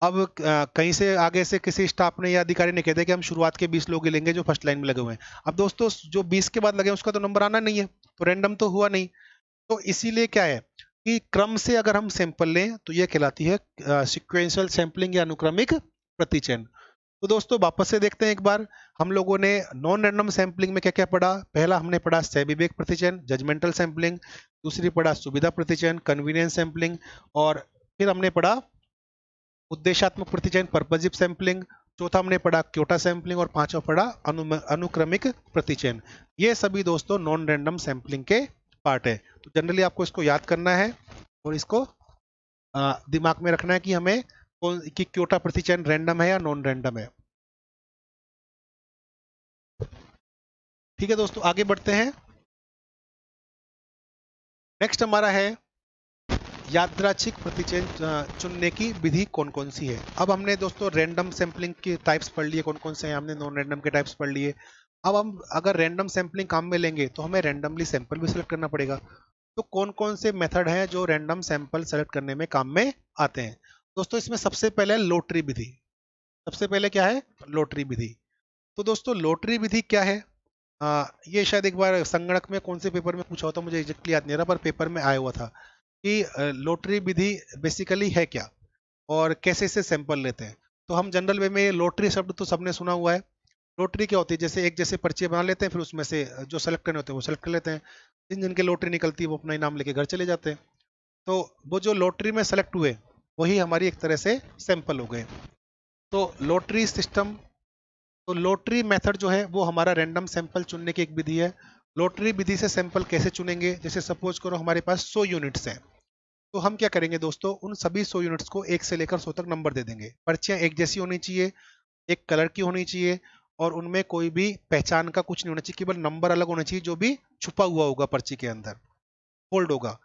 अब कहीं से आगे से किसी स्टाफ ने या अधिकारी ने कह दिया कि हम शुरुआत के 20 लोग ही लेंगे जो फर्स्ट लाइन में लगे हुए हैं। अब दोस्तों जो 20 के बाद लगे हैं उसका तो नंबर आना नहीं है, तो रैंडम तो हुआ नहीं। तो इसीलिए क्या है कि क्रम से अगर हम सैंपल लें तो ये कहलाती है सीक्वेंशियल सैंपलिंग या अनुक्रमिक प्रतिचयन। तो दोस्तों वापस से देखते हैं एक बार, हम लोगों ने नॉन रैंडम सैंपलिंग में क्या क्या पढ़ा। पहला हमने पढ़ा सहविवेक प्रतिचयन, जजमेंटल सैंपलिंग। दूसरी पढ़ा सुविधा प्रतिचयन, कन्वीनियंस सैंपलिंग। और फिर हमने पढ़ा उद्देशात्मक प्रतिचयन, पर्पजिव सैंपलिंग। चौथा हमने पढ़ा क्योटा सैंपलिंग। और पांचवा पढ़ा अनुक्रमिक प्रतिचयन। ये सभी दोस्तों नॉन रैंडम सैंपलिंग के पार्ट है। तो जनरली आपको इसको याद करना है और इसको दिमाग में रखना है कि हमें कौन कि क्योटा प्रतिचयन रैंडम है या नॉन रैंडम है। ठीक है दोस्तों, आगे बढ़ते हैं। नेक्स्ट हमारा है यादृच्छिक प्रतिचयन चुनने की विधि कौन कौन सी है। अब हमने दोस्तों रैंडम सैंपलिंग के टाइप्स पढ़ लिए, कौन कौन से हैं। हमने नॉन रैंडम के टाइप्स पढ़ लिए। अब हम अगर रैंडम सैंपलिंग काम में लेंगे तो हमें रैंडमली सैंपल भी सिलेक्ट करना पड़ेगा। तो कौन कौन से मेथड हैं जो रैंडम सैंपल सेलेक्ट करने में काम में आते हैं। दोस्तों इसमें सबसे पहले लॉटरी विधि। सबसे पहले क्या है? लॉटरी विधि। तो दोस्तों लॉटरी विधि क्या है? ये शायद एक बार संगणक में कौन से पेपर में पूछा होता, मुझे एग्जैक्टली याद नहीं रहा, पर पेपर में आया हुआ था कि लॉटरी विधि बेसिकली है क्या और कैसे से सैंपल लेते हैं। तो हम जनरल वे में लॉटरी शब्द तो सबने सुना हुआ है। लॉटरी क्या होती है? जैसे एक जैसे पर्चे बना लेते हैं, फिर उसमें से जो सेलेक्ट करने होते हैं वो सेलेक्ट कर लेते हैं। जिन जिनके लॉटरी निकलती है वो अपना इनाम लेके घर चले जाते हैं। तो वो जो लॉटरी में सेलेक्ट हुए वही हमारी एक तरह से सैंपल हो गए। तो लॉटरी सिस्टम, तो लॉटरी मेथड जो है वो हमारा रैंडम सैंपल चुनने की एक विधि है। लॉटरी विधि से सैंपल कैसे चुनेंगे? जैसे सपोज करो हमारे पास 100 यूनिट्स हैं, तो हम क्या करेंगे दोस्तों, उन सभी 100 यूनिट्स को 1 से लेकर 100 तक नंबर दे देंगे। पर्चियां एक जैसी होनी चाहिए, एक कलर की होनी चाहिए और उनमें कोई भी पहचान का कुछ नहीं होना चाहिए, केवल नंबर अलग होना चाहिए जो भी छुपा हुआ होगा पर्ची के अंदर, फोल्ड होगा।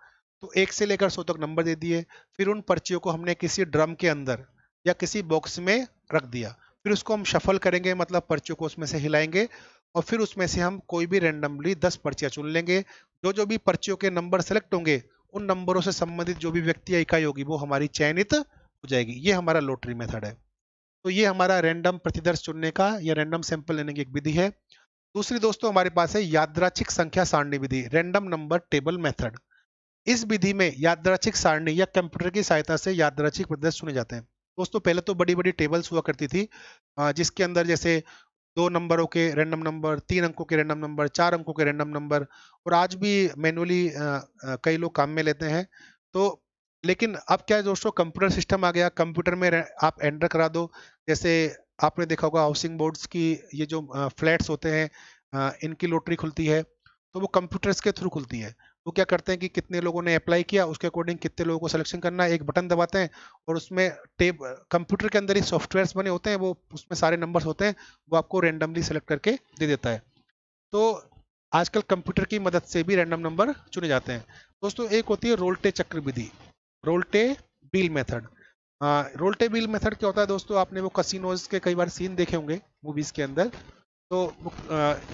तो 1 से लेकर 100 तक नंबर दे दिए। फिर उन पर्चियों को हमने किसी ड्रम के अंदर या किसी बॉक्स में रख दिया। फिर उसको हम शफल करेंगे, मतलब पर्चियों को उसमें से हिलाएंगे और फिर उसमें से हम कोई भी रैंडमली 10 पर्चियां चुन लेंगे। जो जो भी पर्चियों के नंबर सेलेक्ट होंगे उन नंबरों से संबंधित जो भी व्यक्ति या इकाई होगी वो हमारी चयनित हो जाएगी। ये हमारा लॉटरी मेथड है। तो ये हमारा रैंडम प्रतिदर्श चुनने का या रैंडम सैंपल लेने की एक विधि है। दूसरी दोस्तों हमारे पास है यादृच्छिक संख्या सारणी विधि, रैंडम नंबर टेबल मेथड। इस विधि में यादृच्छिक सारणी या कंप्यूटर की सहायता से यादृच्छिक प्रतिदर्श चुने जाते हैं। दोस्तों पहले तो बड़ी बड़ी टेबल्स हुआ करती थी, जिसके अंदर जैसे 2 नंबरों के रैंडम नंबर, 3 अंकों के रैंडम नंबर, 4 अंकों के रैंडम नंबर, और आज भी मैनुअली कई लोग काम में लेते हैं। तो लेकिन अब क्या है दोस्तों, कंप्यूटर सिस्टम आ गया। कंप्यूटर में आप एंटर करा दो। जैसे आपने देखा होगा हाउसिंग बोर्ड्स की ये जो फ्लैट्स होते हैं, इनकी लॉटरी खुलती है तो वो कंप्यूटर्स के थ्रू खुलती है। वो क्या करते हैं कि कितने लोगों ने अप्लाई किया उसके अकॉर्डिंग कितने लोगों को सिलेक्शन करना है, एक बटन दबाते हैं और उसमें टेब कंप्यूटर के अंदर ही सॉफ्टवेयर्स बने होते हैं, वो उसमें सारे नंबर्स होते हैं, वो आपको रैंडमली सेलेक्ट करके दे देता है। तो आजकल कंप्यूटर की मदद से भी रैंडम नंबर चुने जाते हैं। दोस्तों एक होती है रोल्टे चक्र विधि, रोल्टे बील मेथड। रोल्टे बील मेथड क्या होता है दोस्तों, आपने वो कसिनोज के कई बार सीन देखे होंगे मूवीज के अंदर। तो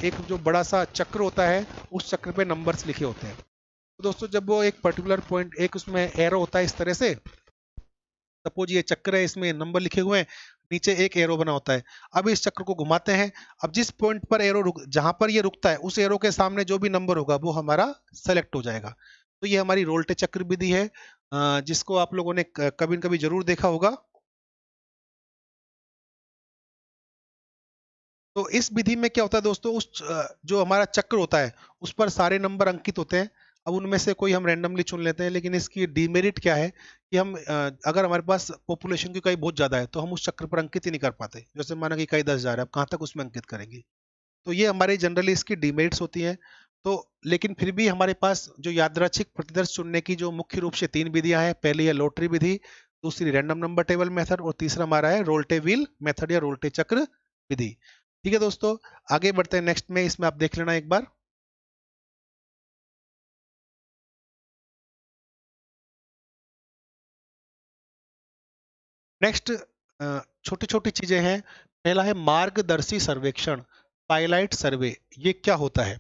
एक जो बड़ा सा चक्र होता है उस चक्र पे नंबर्स लिखे होते हैं। तो दोस्तों जब वो एक पर्टिकुलर पॉइंट, एक उसमें एरो होता है इस तरह से, सपोज ये चक्र है, इसमें नंबर लिखे हुए हैं, नीचे एक एरो बना होता है। अब इस चक्र को घुमाते हैं, अब जिस पॉइंट पर एरो जहां पर ये रुकता है उस एरो के सामने जो भी नंबर होगा वो हमारा सेलेक्ट हो जाएगा। तो ये हमारी रोल्टे चक्र विधि है, जिसको आप लोगों ने कभी न कभी जरूर देखा होगा। तो इस विधि में क्या होता है दोस्तों, जो हमारा चक्र होता है उस पर सारे नंबर अंकित होते हैं। अब उनमें से कोई हम रैंडमली चुन लेते हैं, लेकिन इसकी डीमेरिट क्या है कि हम अगर हमारे पास पॉपुलेशन की इकाई बहुत ज्यादा है तो हम उस चक्र पर अंकित ही नहीं कर पाते। जैसे माना कि इकाई 10,000 है, अब कहाँ तक उसमें अंकित करेंगे। तो ये हमारे जनरली इसकी डीमेरिट्स होती हैं। तो लेकिन फिर भी हमारे पास जो यादृच्छिक प्रतिदर्श चुनने की जो मुख्य रूप से 3 विधियां हैं, पहली है लॉटरी विधि, दूसरी रैंडम नंबर टेबल मेथड और तीसरा हमारा है रोल्टे व्हील मेथड या रोल्टे चक्र विधि। ठीक है दोस्तों, आगे बढ़ते हैं नेक्स्ट में, इसमें आप देख लेना एक बार। नेक्स्ट छोटी छोटी चीजें हैं। पहला है मार्गदर्शी सर्वेक्षण, पायलट सर्वे। ये क्या होता है?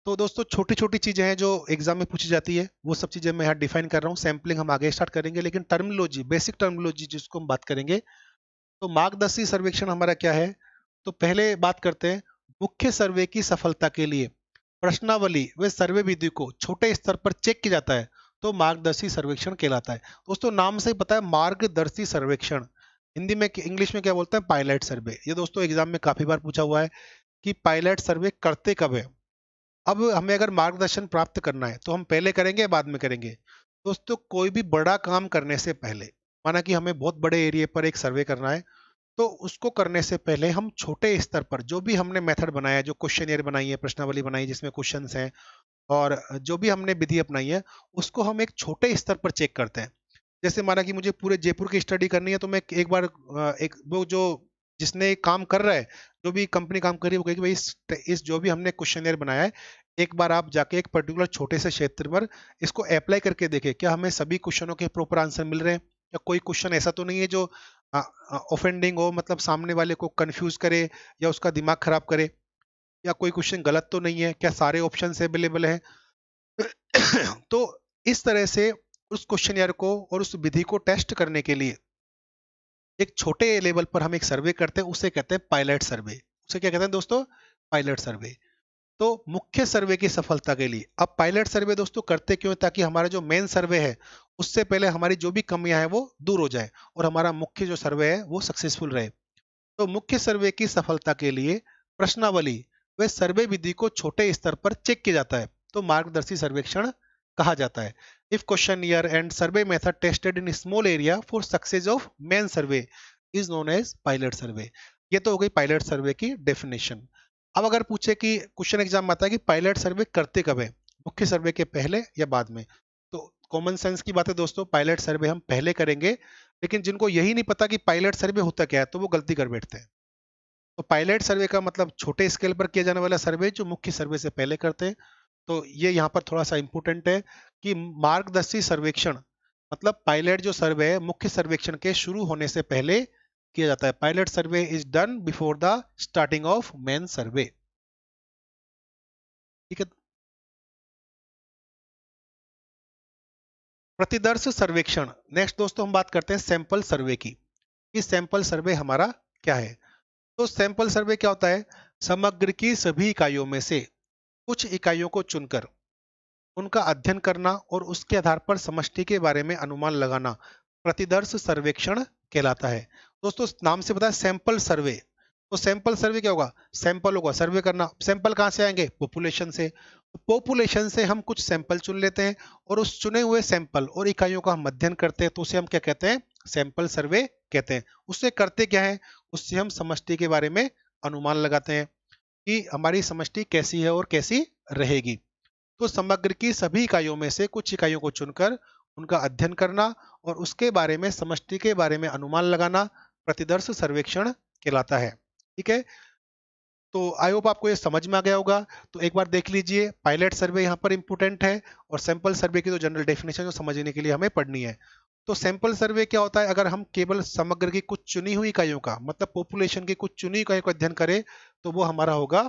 तो दोस्तों छोटी छोटी चीजें हैं जो एग्जाम में पूछी जाती है, वो सब चीजें मैं यहाँ डिफाइन कर रहा हूँ। सैम्पलिंग हम आगे स्टार्ट करेंगे, लेकिन टर्मिनोलॉजी, बेसिक टर्मिनोलॉजी जिसको हम बात करेंगे। तो मार्गदर्शी सर्वेक्षण हमारा क्या है? तो पहले बात करते हैं, मुख्य सर्वे की सफलता के लिए प्रश्नावली व सर्वे विधि को छोटे स्तर पर चेक किया जाता है, तो मार्गदर्शी सर्वेक्षण कहलाता है। दोस्तों नाम से ही पता है, मार्गदर्शी सर्वेक्षण। हिंदी में इंग्लिश में क्या बोलते हैं, पायलट सर्वे। ये दोस्तों एग्जाम में काफी बार पूछा हुआ है कि पायलट सर्वे करते कब है। अब हमें अगर मार्गदर्शन प्राप्त करना है तो हम पहले करेंगे या बाद में करेंगे। दोस्तों कोई भी बड़ा काम करने से पहले, माना कि हमें बहुत बड़े एरिया पर एक सर्वे करना है, तो उसको करने से पहले हम छोटे स्तर पर जो भी हमने मेथड बनाया है, जो क्वेश्चनियर बनाई है, प्रश्नावली बनाई है जिसमें क्वेश्चंस हैं, और जो भी हमने विधि अपनाई है, उसको हम एक छोटे स्तर पर चेक करते हैं। जैसे माना कि मुझे पूरे जयपुर की स्टडी करनी है, तो मैं एक बार एक वो जो जिसने काम कर रहा है, जो भी कंपनी काम कर रही है, वो कहेगी भाई इस जो भी हमने क्वेश्चनियर बनाया है, एक बार आप जाके एक पर्टिकुलर छोटे से क्षेत्र पर इसको अप्लाई करके देखें, क्या हमें सभी क्वेश्चनों के प्रॉपर आंसर मिल रहे हैं, या कोई क्वेश्चन ऐसा तो नहीं है जो ऑफेंडिंग हो, मतलब सामने वाले को कंफ्यूज करे या उसका दिमाग खराब करे, या कोई क्वेश्चन गलत तो नहीं है, क्या सारे ऑप्शन अवेलेबल हैं। तो इस तरह से उस क्वेश्चनियर को और उस विधि को टेस्ट करने के लिए एक छोटे लेवल पर हम एक सर्वे करते हैं, उसे कहते हैं पायलट सर्वे। उसे क्या कहते हैं दोस्तों, पायलट सर्वे। तो मुख्य सर्वे की सफलता के लिए अब पायलट सर्वे दोस्तों करते क्यों, ताकि हमारा जो मेन सर्वे है उससे पहले हमारी जो भी कमियां हैं वो दूर हो जाए और हमारा मुख्य जो सर्वे है वो सक्सेसफुल रहे। तो मुख्य सर्वे की सफलता के लिए प्रश्नावली व सर्वे विधि को छोटे स्तर पर चेक किया जाता है, तो मार्गदर्शी सर्वेक्षण कहा जाता है। If questionnaire and survey method tested in small area for success of main survey is known as pilot survey. ये तो हो गई पायलट सर्वे की डेफिनेशन। अब अगर पूछे कि क्वेश्चन एग्जाम में आता है कि पायलट सर्वे करते कब है, मुख्य सर्वे के पहले या बाद में, तो कॉमन सेंस की बात है दोस्तों, पायलट सर्वे हम पहले करेंगे। लेकिन जिनको यही नहीं पता कि पायलट सर्वे होता क्या है, तो वो गलती कर बैठते हैं। तो पायलट सर्वे का मतलब छोटे स्केल पर किया जाने वाला सर्वे जो मुख्य सर्वे से पहले करते हैं। तो ये यहाँ पर थोड़ा सा इंपॉर्टेंट है कि मार्गदर्शी सर्वेक्षण मतलब पायलट जो सर्वे है मुख्य सर्वेक्षण के शुरू होने से पहले किया जाता है। Pilot survey is done before the starting of main सर्वे। ठीक है। प्रतिदर्श सर्वेक्षण, नेक्स्ट दोस्तों हम बात करते हैं सैंपल सर्वे की। कि सैंपल सर्वे हमारा क्या है। तो सैंपल सर्वे क्या होता है, समग्र की सभी इकाइयों में से कुछ इकाइयों को चुनकर उनका अध्ययन करना और उसके आधार पर समष्टि के बारे में अनुमान लगाना प्रतिदर्श सर्वेक्षण कहलाता है। दोस्तों नाम से पता है सैंपल सर्वे। तो सैंपल सर्वे क्या होगा, सैंपल होगा, सर्वे करना। सैंपल कहाँ से आएंगे, पॉपुलेशन से। पॉपुलेशन से हम कुछ सैंपल चुन लेते हैं और उस चुने हुए सैंपल और इकाइयों का हम अध्ययन करते हैं, तो उसे हम क्या कहते हैं, सैंपल सर्वे कहते हैं। उससे करते क्या है, उससे हम समष्टि के बारे में अनुमान लगाते हैं कि हमारी समष्टि कैसी है और कैसी रहेगी। तो समग्र की सभी इकाइयों में से कुछ इकाइयों को चुनकर उनका अध्ययन करना और उसके बारे में समष्टि के बारे में अनुमान लगाना प्रतिदर्श सर्वेक्षण कहलाता है। ठीक है। तो आई होप आपको ये समझ में आ गया होगा। तो एक बार देख लीजिए, पायलट सर्वे यहाँ पर इंपोर्टेंट है और सैंपल सर्वे की तो जनरल डेफिनेशन जो समझने के लिए हमें पढ़नी है। तो सैंपल सर्वे क्या होता है, अगर हम केवल समग्र की कुछ चुनी हुई इकाइयों का मतलब पॉपुलेशन की कुछ चुनी इकाइयों का अध्ययन करें तो वो हमारा होगा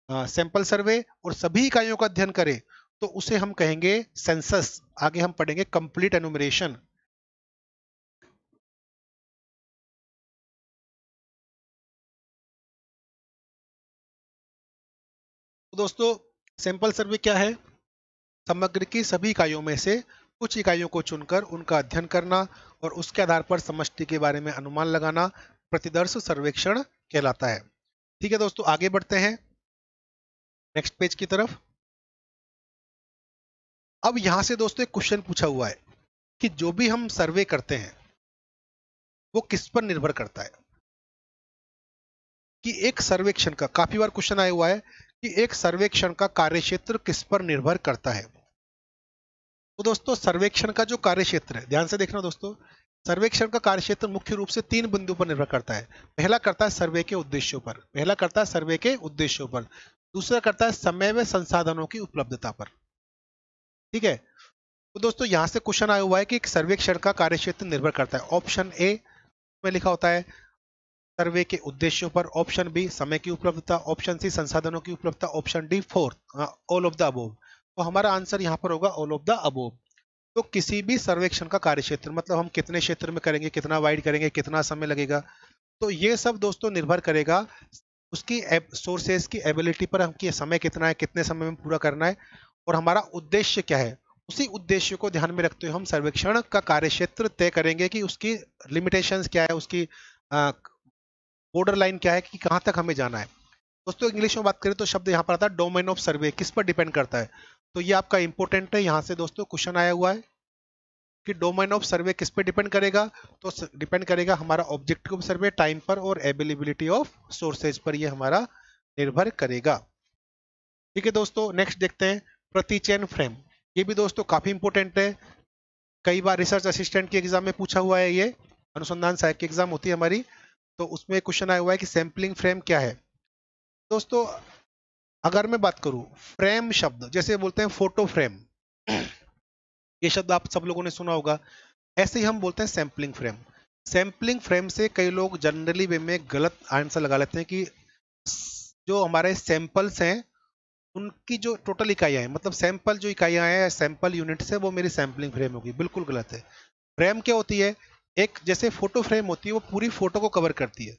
सैंपल सर्वे। और सभी इकाइयों का अध्ययन करें तो उसे हम कहेंगे सेंसस। आगे हम पढ़ेंगे कंप्लीट एनुमरेशन। तो दोस्तों सैंपल सर्वे क्या है, समग्र की सभी इकाइयों में से कुछ इकाइयों को चुनकर उनका अध्ययन करना और उसके आधार पर समष्टि के बारे में अनुमान लगाना प्रतिदर्श सर्वेक्षण कहलाता है। ठीक है दोस्तों, आगे बढ़ते हैं नेक्स्ट पेज की तरफ। अब यहां से दोस्तों एक क्वेश्चन पूछा हुआ है कि जो भी हम सर्वे करते हैं वो किस पर निर्भर करता है। कि एक सर्वेक्षण का, काफी बार क्वेश्चन आया हुआ है कि एक सर्वेक्षण का कार्यक्षेत्र किस पर निर्भर करता है। तो दोस्तों सर्वेक्षण का जो कार्यक्षेत्र है, ध्यान से देखना दोस्तों, सर्वेक्षण का कार्यक्षेत्र मुख्य रूप से 3 बिंदुओं पर निर्भर करता है। पहला करता है सर्वे के उद्देश्यों पर, पहला करता है सर्वे के उद्देश्यों पर। दूसरा करता है समय व संसाधनों की उपलब्धता पर। ठीक है। तो दोस्तों यहां से क्वेश्चन आया हुआ है कि एक सर्वेक्षण का कार्यक्षेत्र निर्भर करता है। ऑप्शन ए में लिखा होता है सर्वे के उद्देश्यों पर, ऑप्शन बी समय की उपलब्धता, ऑप्शन सी संसाधनों की उपलब्धता, option D fourth all of the above. तो हमारा आंसर यहाँ पर होगा ऑल ऑफ द अबोव। तो किसी भी सर्वेक्षण का कार्यक्षेत्र मतलब हम कितने क्षेत्र में करेंगे, कितना वाइड करेंगे, कितना समय लगेगा, तो ये सब दोस्तों निर्भर करेगा उसकी सोर्सेज की एबिलिटी पर, हम कि समय कितना है, कितने समय में पूरा करना है और हमारा उद्देश्य क्या है, उसी उद्देश्य को ध्यान में रखते हुए हम सर्वेक्षण का कार्यक्षेत्र तय करेंगे कि उसकी लिमिटेशंस क्या है, उसकी बॉर्डर लाइन क्या है, कि कहाँ तक हमें जाना है। दोस्तों इंग्लिश में बात करें तो शब्द यहाँ पर आता है डोमेन ऑफ सर्वे, किस पर डिपेंड करता है। तो ये आपका इंपॉर्टेंट है, यहाँ से दोस्तों क्वेश्चन आया हुआ है कि डोमेन ऑफ सर्वे किस पे डिपेंड करेगा। तो डिपेंड करेगा हमारा ऑब्जेक्टिव सर्वे टाइम पर और अवेलेबिलिटी ऑफ सोर्सेज पर, ये हमारा निर्भर करेगा। ठीक है दोस्तों, नेक्स्ट देखते हैं प्रति चेन फ्रेम। ये भी दोस्तों काफी इंपॉर्टेंट है, कई बार रिसर्च असिस्टेंट के एग्जाम में पूछा हुआ है, ये अनुसंधान सहायक की एग्जाम होती है हमारी, तो उसमें क्वेश्चन आया हुआ है कि सैंपलिंग फ्रेम क्या है। दोस्तों अगर मैं बात करूं फ्रेम शब्द, जैसे बोलते हैं फोटो फ्रेम, ये शब्द आप सब लोगों ने सुना होगा, ऐसे ही हम बोलते हैं सैंपलिंग फ्रेम। सैंपलिंग फ्रेम से कई लोग जनरली वे में गलत आंसर लगा लेते हैं कि जो हमारे सैंपल्स हैं उनकी जो टोटल इकाइयां हैं, मतलब सैंपल जो इकाइयां हैं सैंपल यूनिट्स है, वो मेरी सैंपलिंग फ्रेम होगी। बिल्कुल गलत है। फ्रेम क्या होती है, एक जैसे फोटो फ्रेम होती है वो पूरी फोटो को कवर करती है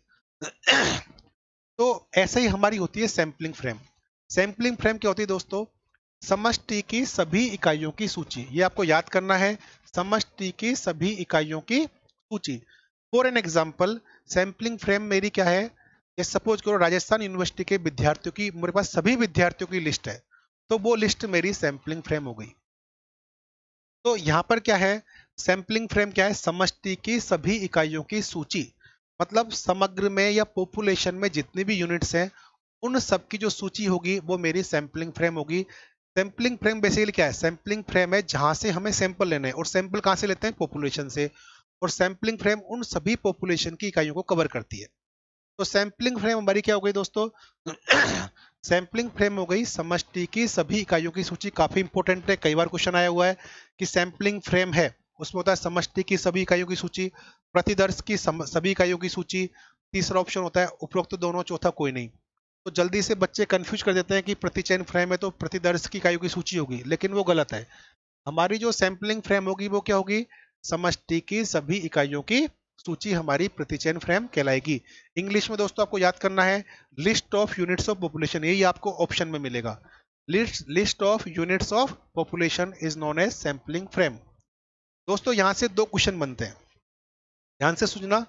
तो ऐसे ही हमारी होती है सैंपलिंग फ्रेम। सैंपलिंग फ्रेम क्या होती है दोस्तों, समष्टि की सभी इकाइयों की सूची, ये आपको याद करना है, समष्टि की सभी इकाइयों की सूची। For an example sampling frame मेरी क्या है, ये सपोज करो राजस्थान यूनिवर्सिटी के विद्यार्थियों की, मेरे पास सभी विद्यार्थियों की लिस्ट है, तो वो लिस्ट मेरी सैंपलिंग फ्रेम हो गई। तो यहाँ पर क्या है, सैंपलिंग फ्रेम क्या है, समष्टि की सभी इकाइयों की सूची, मतलब समग्र में या पॉपुलेशन में जितनी भी यूनिट्स हैं उन सब की जो सूची होगी वो मेरी सैंपलिंग फ्रेम होगी। सैंपलिंग फ्रेम बेसिकली क्या है, सैंपलिंग फ्रेम है जहां से हमें सैंपल लेने हैं, और सैंपल कहां से लेते हैं, पॉपुलेशन से, और सैंपलिंग फ्रेम उन सभी पॉपुलेशन की इकाइयों को कवर करती है। तो सैंपलिंग फ्रेम हमारी क्या हो गई दोस्तों सैंपलिंग फ्रेम हो गई समष्टि की सभी इकाइयों की सूची। काफी इंपॉर्टेंट है, कई बार क्वेश्चन आया हुआ है कि सैंपलिंग फ्रेम है, उसमें होता है समष्टि की सभी इकाइयों की सूची, प्रतिदर्श की सभी इकाइयों की सूची, तीसरा ऑप्शन होता है उपरोक्त दोनों, चौथा कोई नहीं। तो जल्दी से बच्चे कंफ्यूज कर देते हैं कि प्रति चयन फ्रेम है तो प्रतिदर्श की इकाइयों की सूची होगी, लेकिन वो गलत है। हमारी जो सैंपलिंग फ्रेम होगी वो क्या होगी, समष्टि की सभी इकाइयों की सूची हमारी प्रतिचयन फ्रेम कहलाएगी। इंग्लिश में दोस्तों आपको याद करना है list of units of population, यही आपको ऑप्शन में मिलेगा। List of units of population is known as sampling frame. दोस्तों यहां से दो क्वेश्चन बनते हैं, ध्यान से सुनना,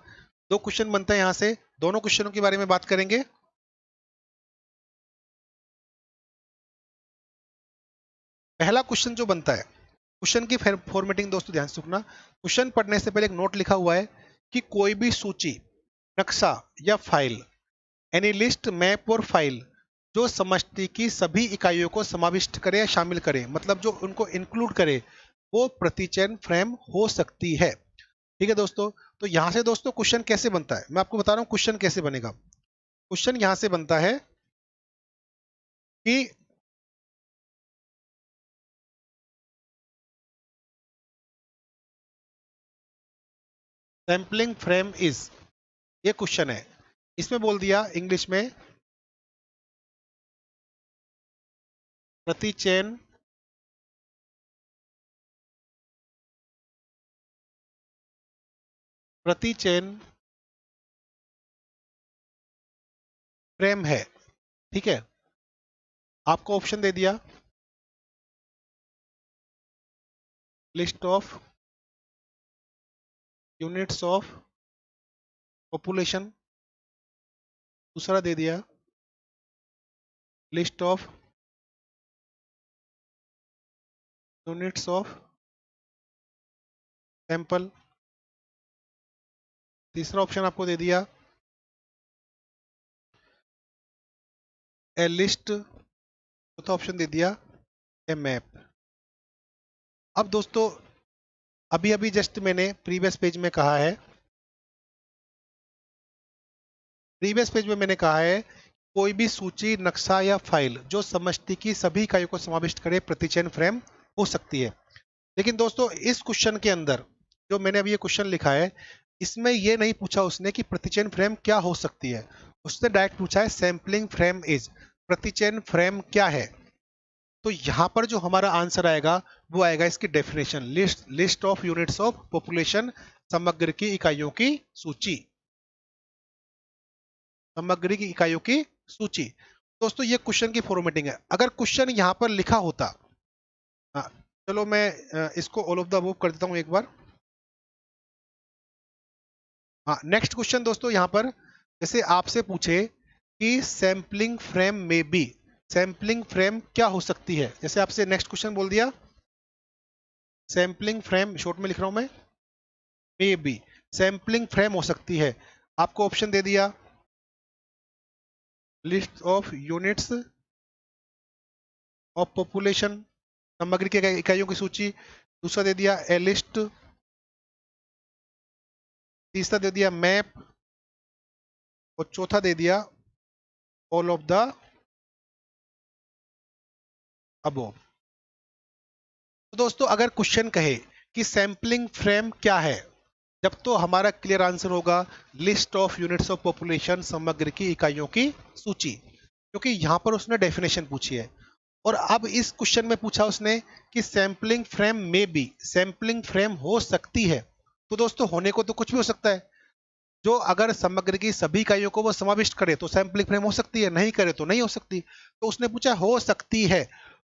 दो क्वेश्चन बनते हैं यहां से, दोनों क्वेश्चनों के बारे में बात करेंगे। पहला क्वेश्चन जो बनता है, क्वेश्चन की फॉर्मेटिंग दोस्तों ध्यान से सुनना, क्वेश्चन पढ़ने से पहले एक नोट लिखा हुआ है कि कोई भी सूची, नक्शा या फाइल, एनी लिस्ट, मैप और फाइल जो समष्टि की सभी इकाइयों को समाविष्ट करे या शामिल करे, मतलब जो उनको इंक्लूड करे, वो प्रतिचयन फ्रेम हो सकती है। ठीक है दोस्तों, तो यहां से दोस्तों क्वेश्चन कैसे बनता है, मैं आपको बता रहा हूं क्वेश्चन कैसे बनेगा। क्वेश्चन यहां से बनता है कि सैंपलिंग फ्रेम इज, ये क्वेश्चन है, इसमें बोल दिया इंग्लिश में प्रतिचयन प्रतिचयन फ्रेम है। ठीक है, आपको ऑप्शन दे दिया list of units of population, दूसरा दे दिया list of units of sample, तीसरा ऑप्शन आपको दे दिया ए लिस्ट, चौथा ऑप्शन दे दिया ए मैप। अब दोस्तों अभी अभी जस्ट मैंने प्रीवियस पेज में कहा है, प्रीवियस पेज में मैंने कहा है कोई भी सूची, नक्शा या फाइल जो समष्टि की सभी इकाइयों को समाविष्ट करे प्रतिचयन फ्रेम हो सकती है। लेकिन दोस्तों इस क्वेश्चन के अंदर जो मैंने अभी ये क्वेश्चन लिखा है, इसमें ये नहीं पूछा उसने कि प्रतिचयन फ्रेम क्या हो सकती है, उसने डायरेक्ट पूछा है सैंपलिंग फ्रेम इज, प्रतिचयन फ्रेम क्या है। तो यहां पर जो हमारा आंसर आएगा वो आएगा इसकी definition, list of units of population, समग्र की इकाइयों की सूची, समग्र की इकाइयों की सूची। दोस्तों ये क्वेश्चन की फॉर्मेटिंग है, अगर क्वेश्चन यहां पर लिखा होता, हाँ, चलो मैं इसको ऑल ऑफ द अबव कर देता हूँ एक बार। हाँ, नेक्स्ट क्वेश्चन दोस्तों यहाँ पर जैसे आपसे पूछे कि सैम्पलिंग फ्रेम में बी, सैम्पलिंग फ्रेम क्या हो सकती है, जैसे आपसे नेक्स्ट क्वेश्चन बोल दिया सैम्पलिंग फ्रेम, शॉर्ट में लिख रहा हूं मैं, मे बी सैम्पलिंग फ्रेम हो सकती है। आपको ऑप्शन दे दिया list of units of population, सामग्री के इकाइयों की सूची, दूसरा दे दिया ए लिस्ट, तीसरा दे दिया मैप, और चौथा दे दिया ऑल ऑफ द अबव। तो दोस्तों अगर क्वेश्चन कहे कि सैम्पलिंग फ्रेम क्या है, जब तो हमारा क्लियर आंसर होगा list of units of population, सामग्री की इकाइयों की सूची, क्योंकि यहां पर उसने डेफिनेशन पूछी है। और अब इस क्वेश्चन में पूछा उसने कि सैम्पलिंग फ्रेम में भी, सैम्पलिंग फ्रेम हो सकती है। तो दोस्तों होने को तो कुछ भी हो सकता है, जो अगर सामग्री की सभी इकाइयों को वो समाविष्ट करे तो सैम्पलिंग फ्रेम हो सकती है, नहीं करे तो नहीं हो सकती। तो उसने पूछा हो सकती है,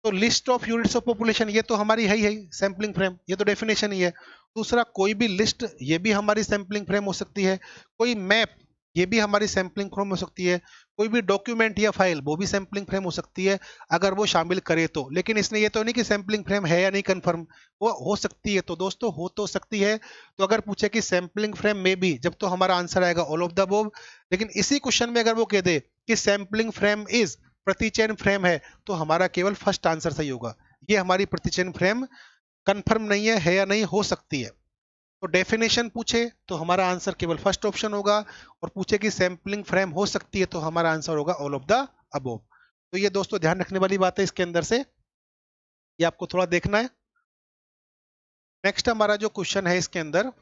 तो list of units of population ये तो हमारी है ही है सैम्पलिंग फ्रेम, ये तो डेफिनेशन ही है। दूसरा कोई भी लिस्ट, ये भी हमारी सैम्पलिंग फ्रेम हो सकती है। कोई मैप, ये भी हमारी सैम्पलिंग फ्रेम हो सकती है। कोई भी डॉक्यूमेंट या फाइल, वो भी सैम्पलिंग फ्रेम हो सकती है अगर वो शामिल करे तो। लेकिन इसने ये तो नहीं कि सैम्पलिंग फ्रेम है या नहीं कंफर्म, वो हो सकती है। तो दोस्तों हो तो सकती है। तो अगर पूछे कि सैम्पलिंग फ्रेम में भी, जब तो हमारा आंसर आएगा ऑल ऑफ द अबव। लेकिन इसी क्वेश्चन में अगर वो कह दे कि सैम्पलिंग फ्रेम इज, प्रतिचयन फ्रेम है, तो हमारा केवल फर्स्ट आंसर सही होगा। ये हमारी प्रतिचयन फ्रेम कंफर्म नहीं है या नहीं, हो सकती है। तो डेफिनेशन पूछे तो हमारा आंसर केवल फर्स्ट ऑप्शन होगा, और पूछे कि सैम्पलिंग फ्रेम हो सकती है तो हमारा आंसर होगा ऑल ऑफ द अबव। तो ये दोस्तों ध्यान रखने वाली बात है इसके अंदर से, ये आपको थोड़ा देखना है। नेक्स्ट हमारा जो क्वेश्चन है इसके अंदर,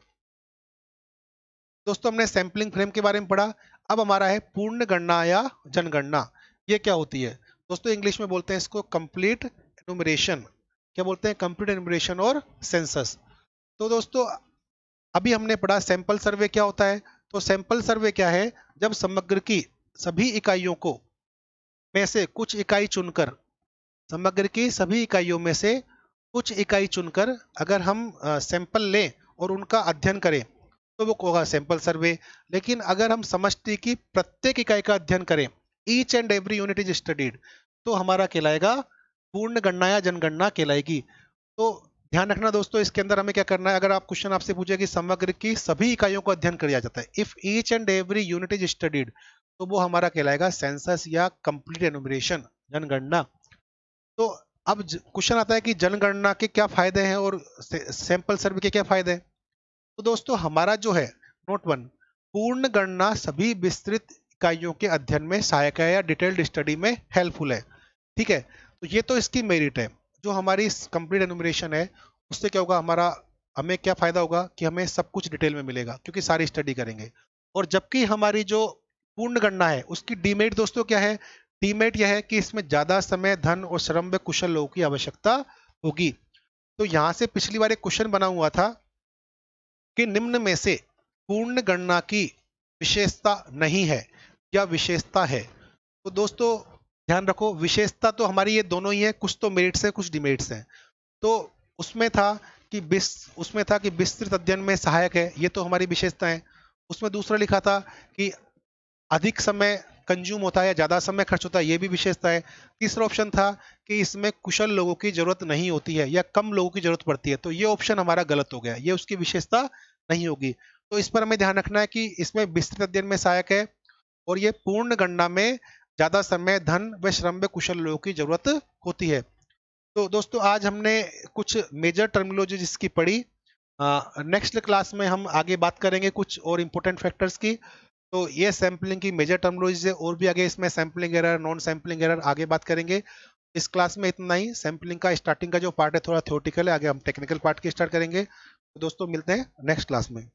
दोस्तों हमने सैम्पलिंग फ्रेम के बारे में पढ़ा। अब हमारा है पूर्ण गणना या जनगणना। ये क्या होती है दोस्तों, इंग्लिश में बोलते हैं इसको कंप्लीट एनुमरेशन। क्या बोलते हैं? कंप्लीट एनुमरेशन और सेंसस। तो दोस्तों अभी हमने पढ़ा सैंपल सर्वे क्या होता है। तो सैंपल सर्वे क्या है, जब समग्र की सभी इकाइयों को में से कुछ इकाई चुनकर, समग्र की सभी इकाइयों में से कुछ इकाई चुनकर अगर हम सैंपल लें और उनका अध्ययन करें तो वो होगा सैंपल सर्वे। लेकिन अगर हम समष्टि की प्रत्येक इकाई का अध्ययन करें, each and every unit is studied, तो हमारा कहलाएगा पूर्ण गणना या जनगणना कहलाएगी। तो ध्यान रखना दोस्तों, इसके अंदर हमें क्या करना है, अगर आप क्वेश्चन आपसे पूछे कि समग्र की सभी इकाइयों को अध्ययन किया जाता है, if each and every unit is studied, तो वो हमारा कहलाएगा सेंसस या कंप्लीट एनुमरेशन, जनगणना। तो अब क्वेश्चन आता है कि जनगणना के क्या फायदे हैं और सैंपल सर्वे के क्या फायदे हैं। तो दोस्तों हमारा जो है नोट वन, पूर्ण गणना सभी विस्तृत इकाइयों के अध्ययन में सहायक है या डिटेल्ड स्टडी में हेल्पफुल है। ठीक है, तो ये तो इसकी मेरिट है। जो हमारी कंप्लीट एनुमरेशन है उससे क्या होगा, हमारा हमें क्या फायदा होगा कि हमें सब कुछ डिटेल में मिलेगा क्योंकि सारी स्टडी करेंगे। और जबकि हमारी जो पूर्ण गणना है उसकी डीमेरिट दोस्तों क्या है, डीमेरिट यह है कि इसमें ज्यादा समय, धन और श्रम व कुशल लोगों की आवश्यकता होगी। तो यहां से पिछली बार एक क्वेश्चन बना हुआ था कि निम्न में से पूर्ण गणना की विशेषता नहीं है या विशेषता है। तो दोस्तों ध्यान रखो, विशेषता तो हमारी ये दोनों ही है, कुछ तो मेरिट्स है कुछ डिमेरिट्स हैं। तो उसमें था कि विस्तृत अध्ययन में सहायक है, ये तो हमारी विशेषता है। उसमें दूसरा लिखा था कि अधिक समय कंज्यूम होता है या ज्यादा समय खर्च होता है, ये भी विशेषता है। तीसरा ऑप्शन था कि इसमें कुशल लोगों की जरूरत नहीं होती है या कम लोगों की जरूरत पड़ती है, तो ये ऑप्शन हमारा गलत हो गया, ये उसकी विशेषता नहीं होगी। तो इस पर हमें ध्यान रखना है कि इसमें विस्तृत अध्ययन में सहायक है और ये पूर्ण गणना में ज्यादा समय, धन व श्रम व कुशल लोगों की जरूरत होती है। तो दोस्तों आज हमने कुछ मेजर टर्मिनोलॉजी जिसकी पढ़ी, नेक्स्ट क्लास में हम आगे बात करेंगे कुछ और इम्पोर्टेंट फैक्टर्स की। तो ये सैम्पलिंग की मेजर टर्मिनोलॉजी है, और भी आगे इसमें sampling error, non sampling error आगे बात करेंगे। इस क्लास में इतना ही। सैम्पलिंग का स्टार्टिंग का जो पार्ट है थोड़ा थ्योरेटिकल है, आगे हम टेक्निकल पार्ट की स्टार्ट करेंगे। तो दोस्तों मिलते हैं नेक्स्ट क्लास में।